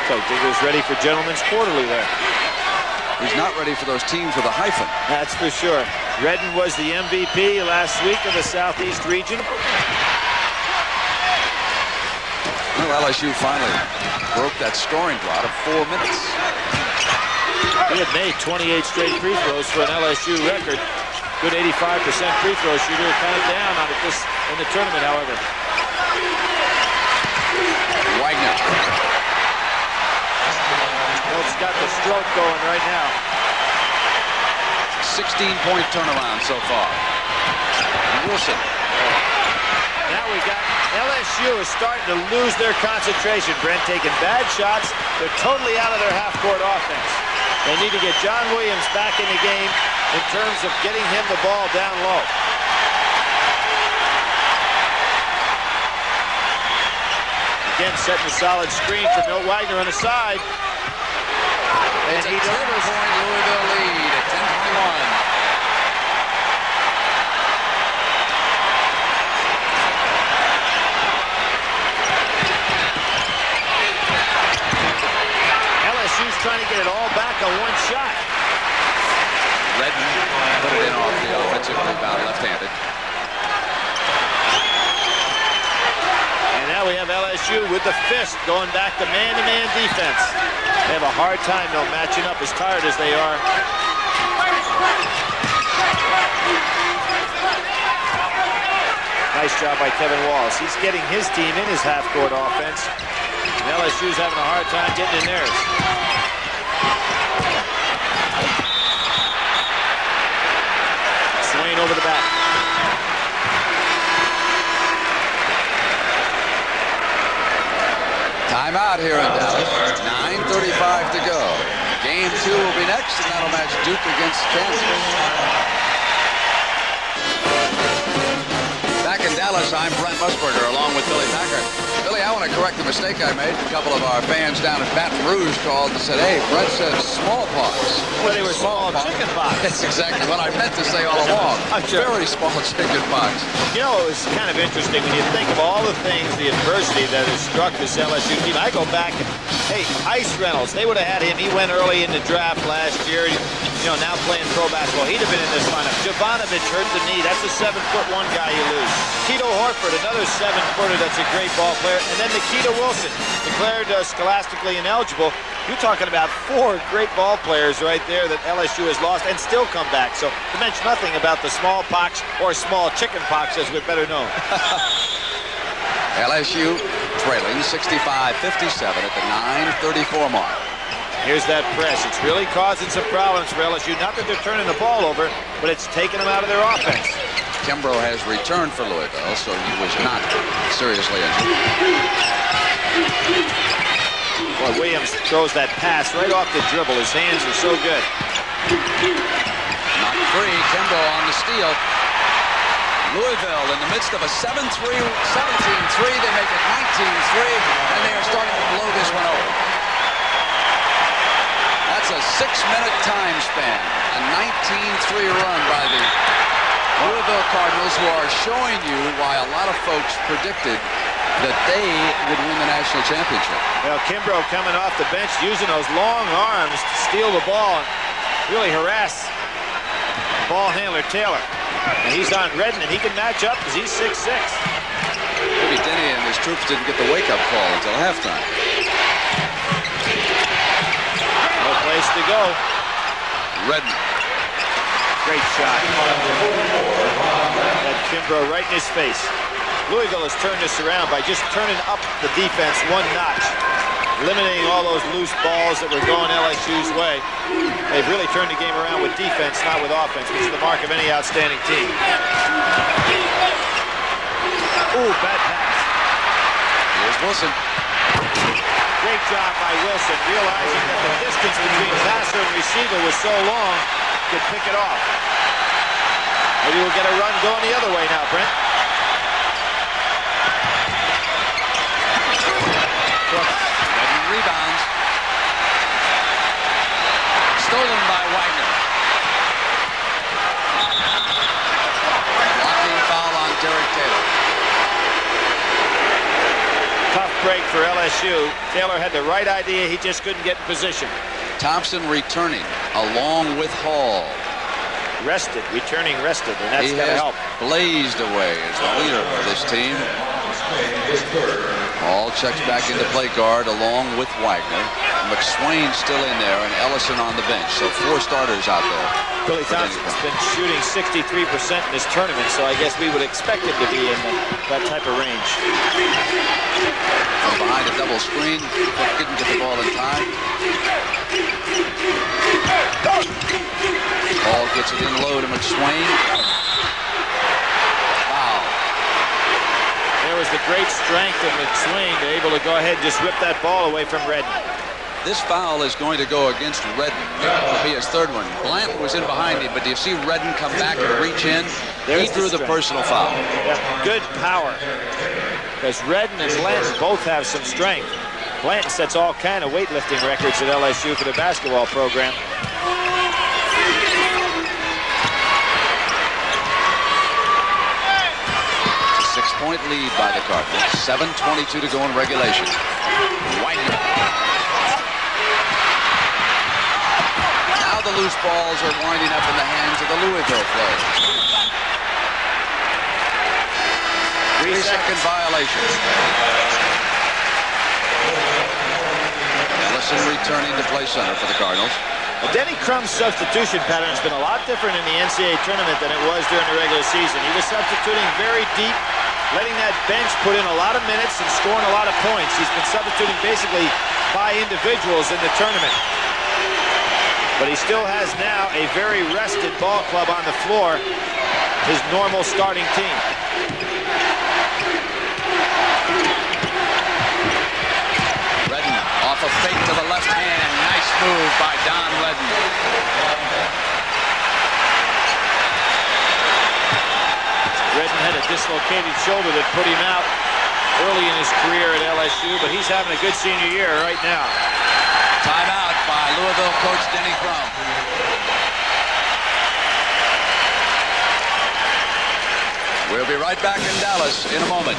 So Digger's ready for Gentlemen's Quarterly there. He's not ready for those teams with a hyphen. That's for sure. Redden was the MVP last week of the Southeast region. Well, LSU finally broke that scoring drought of 4 minutes. He had made 28 straight free throws for an LSU record. Good 85% free throw shooter. Kind of down on it in the tournament, however. Wagner. Milt's got the stroke going right now. 16-point turnaround so far. Wilson. Now we got LSU is starting to lose their concentration, Brent, taking bad shots. They're totally out of their half-court offense. They need to get John Williams back in the game in terms of getting him the ball down low. Again, setting a solid screen for Milt Wagner on the side. And it's he a 10-point Louisville lead at 10-21. LSU's trying to get it all back on one shot. Redden put it in off the offensive rebound, left-handed. And now we have LSU with the fist going back to man-to-man defense. They have a hard time, though, matching up as tired as they are. Nice job by Kevin Wallace. He's getting his team in his half-court offense. And LSU's having a hard time getting in theirs. Swain over the back. Timeout here in Dallas. 9:35 to go. Game 2 will be next, and that'll match Duke against Kansas. Back in Dallas, I'm Brent Musburger along with Billy Packer. Billy, I want to correct the mistake I made. A couple of our fans down at Baton Rouge called and said, hey, Brent said smallpox. Well, they were small chicken pox. That's exactly what I meant to say all along. Very small chicken pox. You know, it was kind of interesting when you think of all the things, the adversity that has struck this LSU team. I go back and, hey, Ice Reynolds, they would have had him. He went early in the draft last year. You know, now playing pro basketball. He'd have been in this lineup. Jovanovic hurt the knee. That's a 7'1" guy you lose. Tito Horford, another 7-footer that's a great ball player. And then Nikita Wilson, declared scholastically ineligible. You're talking about 4 great ball players right there that LSU has lost and still come back. So to mention nothing about the smallpox or small chicken pox, as we're better known. LSU trailing 65-57 at the 9:34 mark. Here's that press. It's really causing some problems for LSU. Not that they're turning the ball over, but it's taking them out of their offense. Kimbrough has returned for Louisville, so he was not seriously injured. Boy, Williams throws that pass right off the dribble. His hands are so good. Not free. Kimbrough on the steal. Louisville in the midst of a 17-3, they make it 19-3, and they are starting to blow this one over. That's a 6-minute time span. A 19-3 run by the Louisville Cardinals, who are showing you why a lot of folks predicted that they would win the national championship. Well, Kimbrough coming off the bench, using those long arms to steal the ball and really harass ball handler Taylor. And he's on Redden, and he can match up because he's 6'6". Maybe Denny and his troops didn't get the wake-up call until halftime. No place to go. Redden. Great shot. That Kimbrough right in his face. Louisville has turned this around by just turning up the defense one notch, eliminating all those loose balls that were going LSU's way. They've really turned the game around with defense, not with offense, which is the mark of any outstanding team. Ooh, bad pass. Here's Wilson. Great job by Wilson, realizing that the distance between passer and receiver was so long, he could pick it off. Maybe we'll get a run going the other way now, Brent. Redden rebounds. Stolen by Wagner. Blocking foul on Derek Taylor. Tough break for LSU. Taylor had the right idea, he just couldn't get in position. Thompson returning along with Hall. Rested, returning rested, and that's got to help. Blazed away as the leader of this team. Hall checks back into play guard along with Wagner. McSwain still in there and Ellison on the bench. So 4 starters out there. Billy Thompson's been shooting 63% in this tournament, so I guess we would expect him to be in that type of range. From behind a double screen, Cook didn't get the ball in time. Hall gets it in low to McSwain. Foul. There was the great strength of McSwain to able to go ahead and just rip that ball away from Redden. This foul is going to go against Redden. It will be his 3rd one. Blant was in behind him, but do you see Redden come back and reach in? He drew the personal foul. Yeah, good power. Because Redden and Blanton both have some strength. Blanton sets all kind of weightlifting records at LSU for the basketball program. It's a 6-point lead by the Cardinals. 7:22 to go in regulation. Wagner. Now the loose balls are winding up in the hands of the Louisville players. 3-second violation. Ellison returning to play center for the Cardinals. Well, Denny Crum's substitution pattern has been a lot different in the NCAA tournament than it was during the regular season. He was substituting very deep, letting that bench put in a lot of minutes and scoring a lot of points. He's been substituting basically by individuals in the tournament. But he still has now a very rested ball club on the floor, his normal starting team. Redden off a fake to the left hand. Nice move by Don Redden. Redden had a dislocated shoulder that put him out early in his career at LSU, but he's having a good senior year right now. Timeout by Louisville coach Denny Crum. We'll be right back in Dallas in a moment.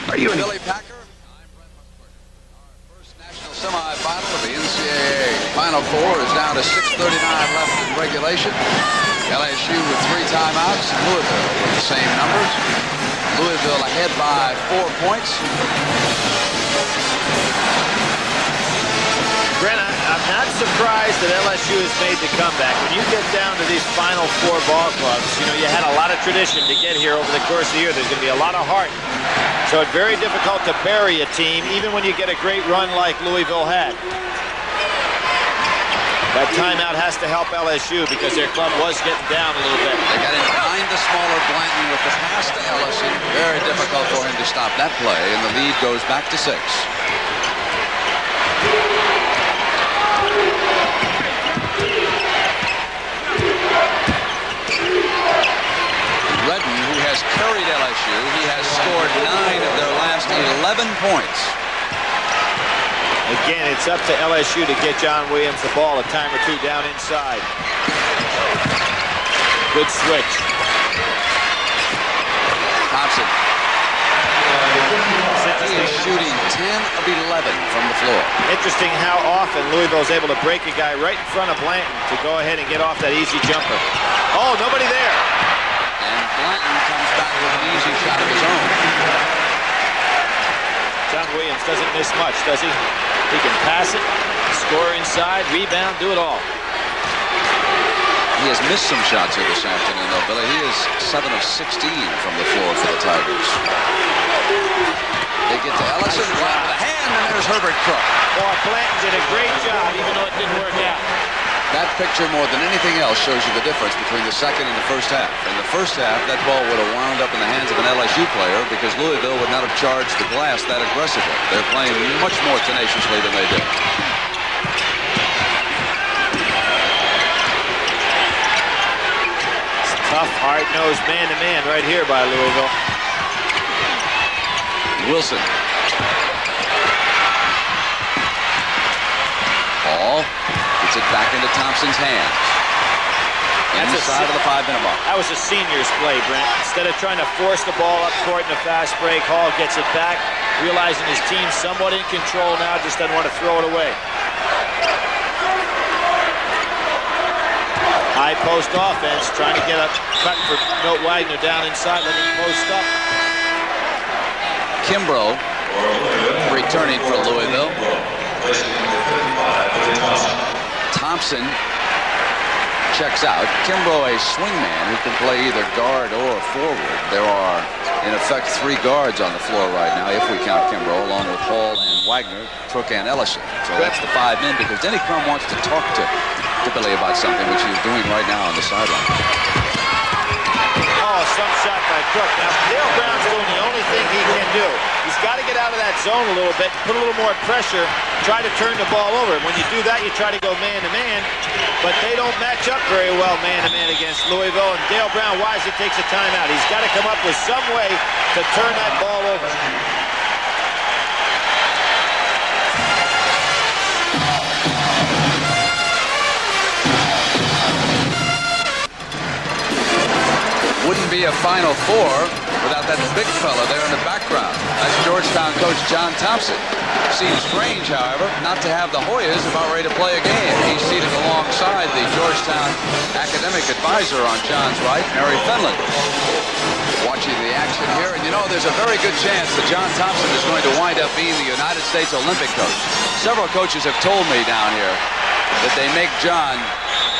Are you Billy Packer? I'm Brent Musburger. Our first national semifinal of the NCAA Final Four is down to 6:39 left in regulation. LSU with 3 timeouts. Louisville with the same numbers. Louisville ahead by 4 points. Brent, I'm not surprised that LSU has made the comeback. When you get down to these Final Four ball clubs, you know, you had a lot of tradition to get here over the course of the year. There's going to be a lot of heart. So it's very difficult to bury a team, even when you get a great run like Louisville had. That timeout has to help LSU because their club was getting down a little bit. They got in behind the smaller Blanton with the pass to Ellison. Very difficult for him to stop that play, and the lead goes back to 6. Redden, who has carried LSU, he has scored 9 of their last 11 points. Again, it's up to LSU to get John Williams the ball a time or 2 down inside. Good switch. Thompson. He is shooting 10 of 11 from the floor. Interesting how often Louisville's able to break a guy right in front of Blanton to go ahead and get off that easy jumper. Oh, nobody there. And Blanton comes back with an easy shot of his own. John Williams doesn't miss much, does he? He can pass it, score inside, rebound, do it all. He has missed some shots here this afternoon, though, Billy. He is 7 of 16 from the floor for the Tigers. They get to Ellison, right with a hand, and there's Herbert Crook. Boy, Blanton did a great job, even though it didn't work out. That picture, more than anything else, shows you the difference between the second and the first half. In the first half, that ball would have wound up in the hands of an LSU player because Louisville would not have charged the glass that aggressively. They're playing much more tenaciously than they did. Tough, hard-nosed man-to-man right here by Louisville. Wilson. Ball gets it back into Thompson's hands. Inside of the 5-minute mark. That was a senior's play, Brent. Instead of trying to force the ball up court in a fast break, Hall gets it back, realizing his team's somewhat in control now, just doesn't want to throw it away. High post offense, trying to get a cut for Milt Wagner down inside, let him post up. Kimbrough returning for Louisville. Thompson checks out. Kimbrough, a swingman who can play either guard or forward. There are, in effect, 3 guards on the floor right now, if we count Kimbrough, along with Hall and Wagner, Crook and Ellison. So that's the 5 men, because Denny Crum wants to talk to Billy about something, which he's doing right now on the sideline. Oh, some shot by Crook. Now, Dale Brown's doing the only thing he can do. He's got to get out of that zone a little bit, put a little more pressure, try to turn the ball over. When you do that, you try to go man-to-man, but they don't match up very well man-to-man against Louisville, and Dale Brown wisely takes a timeout. He's got to come up with some way to turn that ball over. Wouldn't be a Final Four without that big fella there in the background. That's Georgetown coach John Thompson. Seems strange, however, not to have the Hoyas about ready to play a game. He's seated alongside the Georgetown academic advisor on John's right, Mary Fenlon. Watching the action here, and you know, there's a very good chance that John Thompson is going to wind up being the United States Olympic coach. Several coaches have told me down here that they make John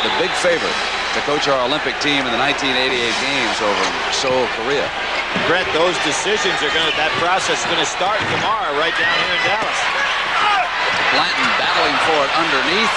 the big favorite to coach our Olympic team in the 1988 games over in Seoul, Korea. Brett, those decisions are that process is going to start tomorrow right down here in Dallas. Blanton battling for it underneath.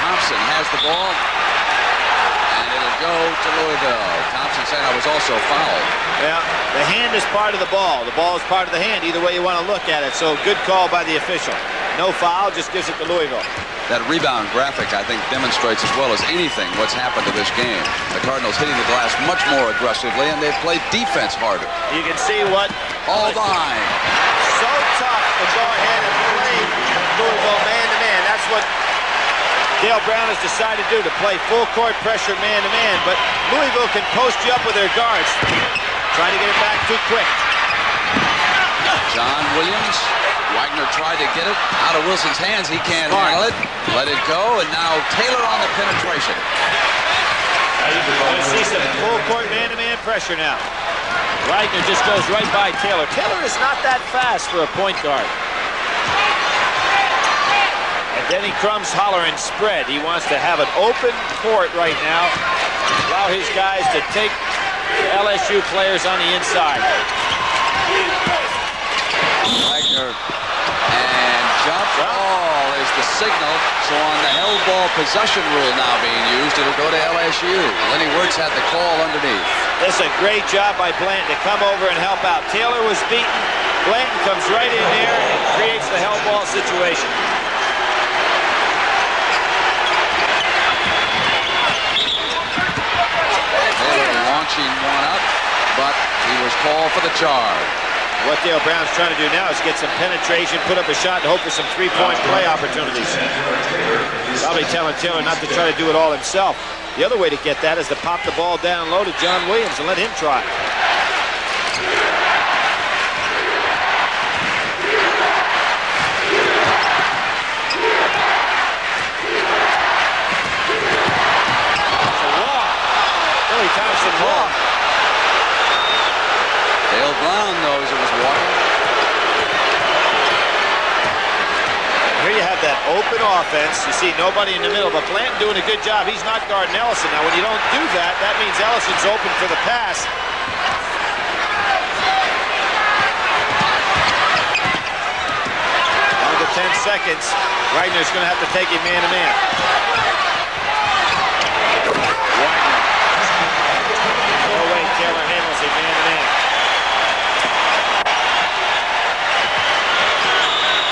Thompson has the ball, and it'll go to Louisville. Thompson said I was also fouled. Yeah, the hand is part of the ball. The ball is part of the hand, either way you want to look at it. So good call by the official. No foul, just gives it to Louisville. That rebound graphic, I think, demonstrates as well as anything what's happened to this game. The Cardinals hitting the glass much more aggressively, and they've played defense harder. You can see what... All behind. So tough to go ahead and play Louisville man-to-man. That's what Dale Brown has decided to do, to play full-court pressure man-to-man. But Louisville can post you up with their guards. Trying to get it back too quick. John Williams. Wagner tried to get it out of Wilson's hands. He can't handle it. Let it go, and now Taylor on the penetration. You're going to see some full-court man-to-man pressure now. Wagner just goes right by Taylor. Taylor is not that fast for a point guard. And Denny Crum's hollering spread. He wants to have an open court right now. Allow his guys to take the LSU players on the inside. Wagner and jump ball is the signal. So on the held ball possession rule now being used, it'll go to LSU. Lenny Wirtz had the call underneath. This is a great job by Blanton to come over and help out. Taylor was beaten. Blanton comes right in there and creates the held ball situation. Taylor launching one up, but he was called for the charge. What Dale Brown's trying to do now is get some penetration, put up a shot, and hope for some three-point play opportunities. Probably telling Taylor not to try to do it all himself. The other way to get that is to pop the ball down low to John Williams and let him try. open offense. You see nobody in the middle, but Blanton doing a good job. He's not guarding Ellison. Now, when you don't do that, that means Ellison's open for the pass. Under 10 seconds, Wagner's going to have to take him man-to-man. Wagner. No way Taylor handles it man-to-man.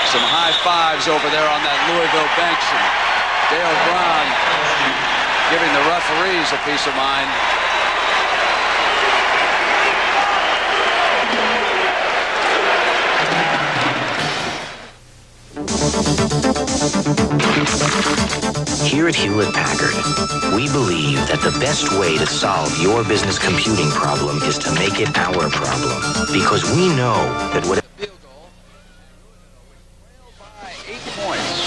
Some high fives over there on that Louisville bench. And Dale Brown giving the referees a piece of mind. Here at Hewlett-Packard, we believe that the best way to solve your business computing problem is to make it our problem. Because we know that what Field goal. By 8 points.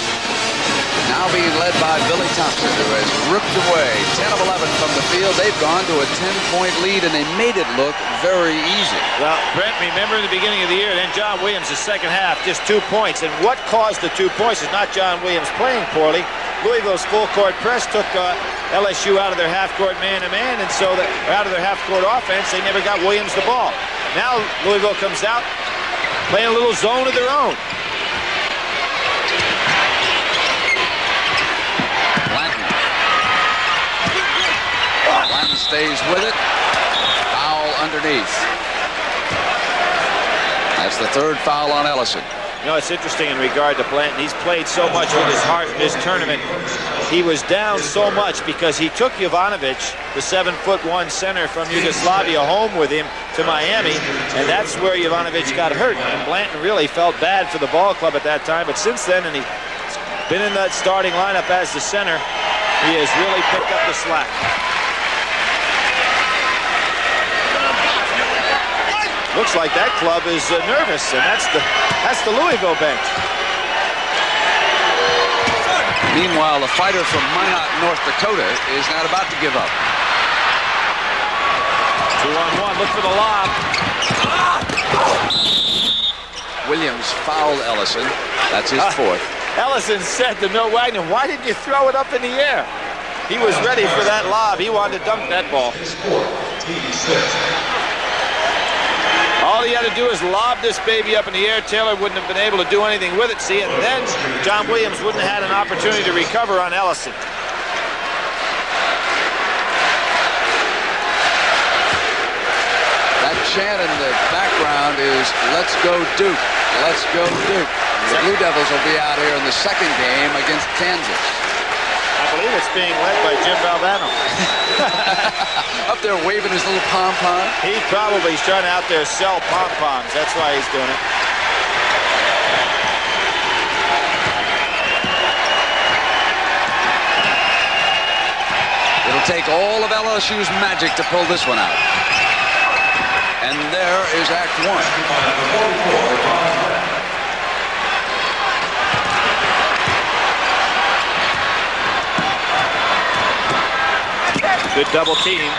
Now being led by Billy Thompson, who has ripped away 10 of 11 from the field. They've gone to a 10-point lead, and they made it look very easy. Well, Brent, remember in the beginning of the year, then John Williams, the second half, just 2 points. And what caused the 2 points is not John Williams playing poorly. Louisville's full-court press took LSU out of their half-court man-to-man, and so out of their half-court offense, they never got Williams the ball. Now Louisville comes out, playing a little zone of their own. Blanton stays with it. Foul underneath. That's the 3rd foul on Ellison. You know, it's interesting in regard to Blanton. He's played so much with his heart in this tournament. He was down so much because he took Jovanovic, the 7'1" center from Yugoslavia, home with him to Miami, and that's where Jovanovic got hurt. And Blanton really felt bad for the ball club at that time, but since then, and he's been in that starting lineup as the center, he has really picked up the slack. Looks like that club is nervous, and that's the Louisville bench. Meanwhile, the fighter from Minot, North Dakota, is not about to give up. 2-on-1, look for the lob. Williams fouled Ellison. That's his 4th. Ellison said to Milt Wagner, "Why didn't you throw it up in the air?" He was ready for that lob. He wanted to dunk that ball. All he had to do is lob this baby up in the air. Taylor wouldn't have been able to do anything with it. See, and then John Williams wouldn't have had an opportunity to recover on Ellison. That chant in the background is, "Let's go Duke, let's go Duke." The Blue Devils will be out here in the 2nd game against Kansas. I believe it's being led by Jim Valvano. Up there waving his little pom-pom. He probably is trying to out there sell pom-poms. That's why he's doing it. It'll take all of LSU's magic to pull this one out. And there is Act 1. Good double team.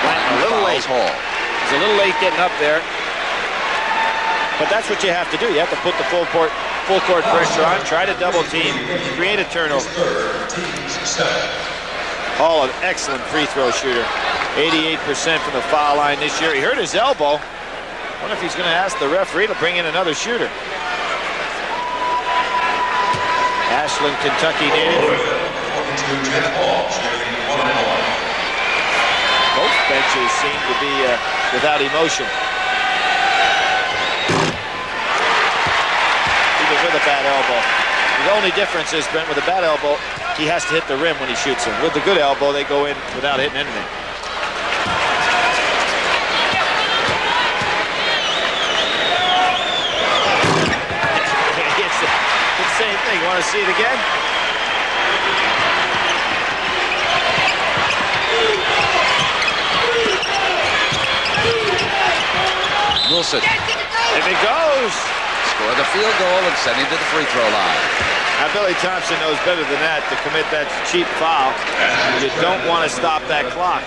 Blanton a little late. He's a little late getting up there. But that's what you have to do. You have to put the full court pressure on, try to double team, create a turnover. Hall, an excellent free throw shooter. 88% from the foul line this year. He hurt his elbow. I wonder if he's going to ask the referee to bring in another shooter. Ashland, Kentucky native. Both benches seem to be without emotion. Even with a bad elbow. The only difference is, Brent, with a bad elbow, he has to hit the rim when he shoots him. With the good elbow, they go in without hitting anything. It's the same thing. Want to see it again? Wilson. If it goes. Score the field goal and send him to the free throw line. Now, Billy Thompson knows better than that to commit that cheap foul. You don't want to stop that clock.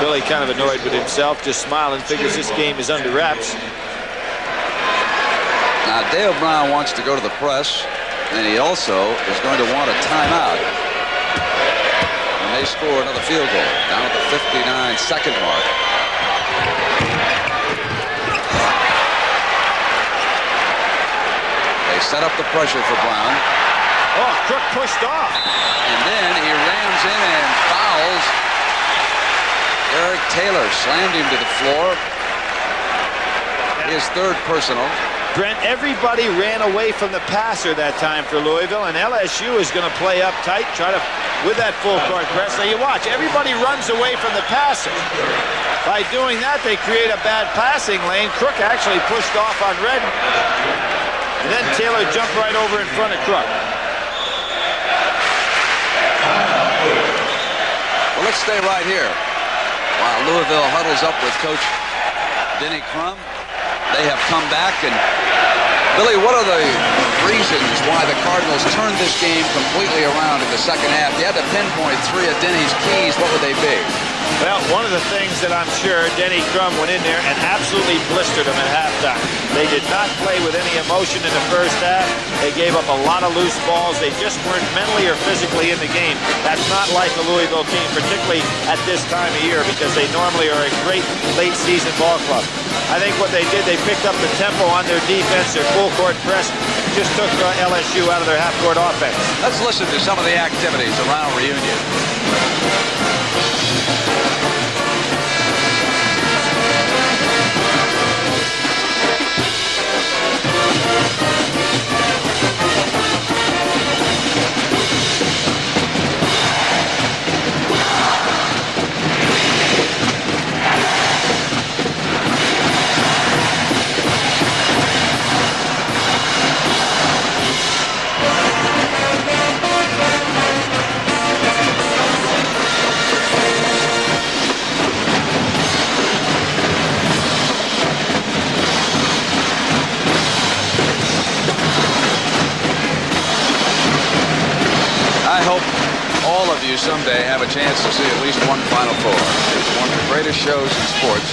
Billy kind of annoyed with himself, just smiling, figures this game is under wraps. Now Dale Brown wants to go to the press, and he also is going to want a timeout. And they score another field goal down at the 59-second mark. They set up the pressure for Brown. Oh, Crook pushed off. And then he rams in and fouls. Eric Taylor slammed him to the floor. His third personal. Brent, everybody ran away from the passer that time for Louisville, and LSU is going to play up tight, try to, with that full court press. Now you watch, everybody runs away from the passer. By doing that, they create a bad passing lane. Crook actually pushed off on Redden, and then Taylor jumped right over in front of Crook. Well, let's stay right here while Louisville huddles up with Coach Denny Crum. They have come back, and Billy, what are the reasons why the Cardinals turned this game completely around in the second half? You had to pinpoint 3 of Denny's keys. What would they be? Well, one of the things that I'm sure Denny Crum went in there and absolutely blistered them at halftime. They did not play with any emotion in the first half. They gave up a lot of loose balls. They just weren't mentally or physically in the game. That's not like a Louisville team, particularly at this time of year, because they normally are a great late-season ball club. I think what they did, they picked up the tempo on their defense, their full-court press, just took LSU out of their half-court offense. Let's listen to some of the activities around Reunion. Someday have a chance to see at least one Final Four. It's one of the greatest shows in sports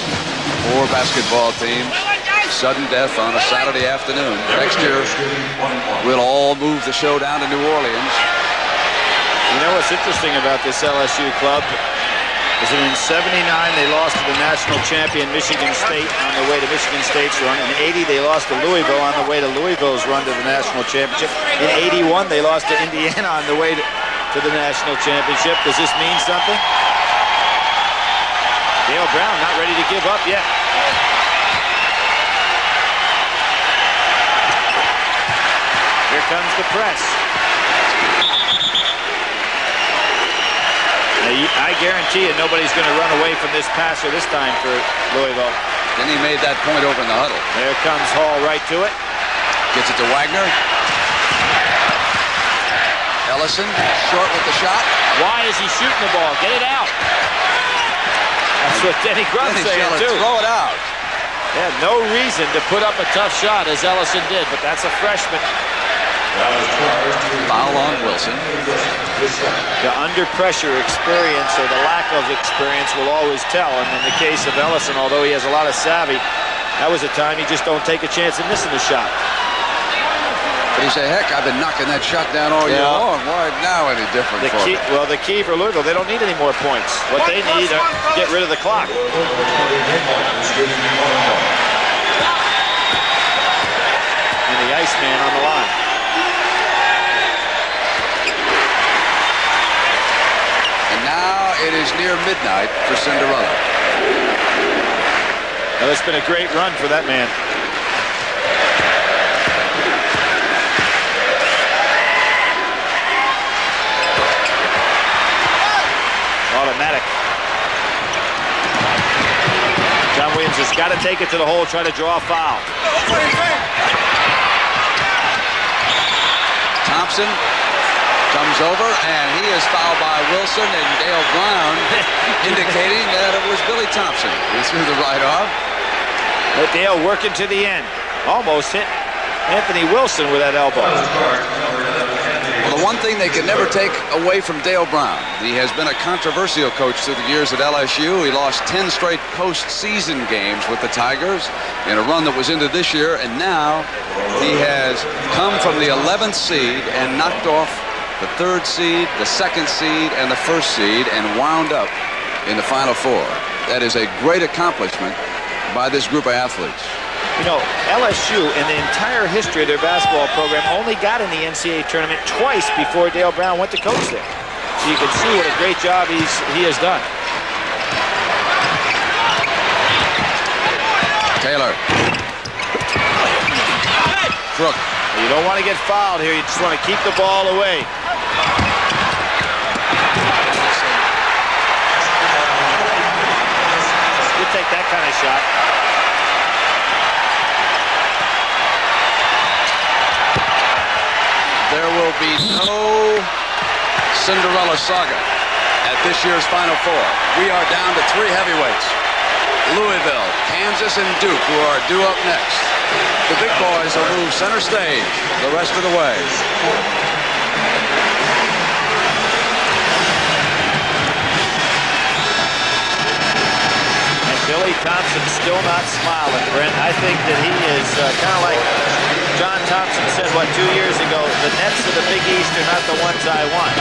for a basketball team. Sudden death on a Saturday afternoon. Next year, we'll all move the show down to New Orleans. You know what's interesting about this LSU club is that in '79 they lost to the national champion Michigan State on the way to Michigan State's run. In '80 they lost to Louisville on the way to Louisville's run to the national championship. In '81 they lost to Indiana on the way to the national championship. Does this mean something? Dale Brown not ready to give up yet. Here comes the press. Now, I guarantee you nobody's going to run away from this passer this time for Louisville. Then he made that point over in the huddle. There comes Hall right to it. Gets it to Wagner. Ellison, short with the shot. Why is he shooting the ball? Get it out. That's what Denny Crum's saying, too. Throw it out. They had no reason to put up a tough shot as Ellison did, but that's a freshman. Foul on Wilson. The under pressure experience or the lack of experience will always tell. And in the case of Ellison, although he has a lot of savvy, that was a time you just don't take a chance of missing the shot. But he said, heck, I've been knocking that shot down all year long. Why now any different for me? Well, the key for Louisville, they don't need any more points. What they need is get rid of the clock. And the Iceman on the line. And now it is near midnight for Cinderella. Well, it's been a great run for that man. Automatic. John Williams has got to take it to the hole, try to draw a foul. Thompson comes over, and he is fouled by Wilson, and Dale Brown indicating that it was Billy Thompson who threw the right off. But Dale working to the end. Almost hit Anthony Wilson with that elbow. Well, the one thing they can never take away from Dale Brown, he has been a controversial coach through the years at LSU. He lost 10 straight postseason games with the Tigers in a run that was into this year, and now he has come from the 11th seed and knocked off the 3rd seed, the 2nd seed, and the 1st seed, and wound up in the Final Four. That is a great accomplishment by this group of athletes. You know, LSU, in the entire history of their basketball program, only got in the NCAA tournament twice before Dale Brown went to coach there. So you can see what a great job he has done. Taylor. Crook. You don't want to get fouled here. You just want to keep the ball away. You take that kind of shot. There will be no Cinderella saga at this year's Final Four. We are down to 3 heavyweights. Louisville, Kansas, and Duke, who are due up next. The big boys will move center stage the rest of the way. And Billy Thompson still not smiling, Brent. I think that he is kind of like John Thompson said, what, 2 years ago, the Nets of the Big East are not the ones I want.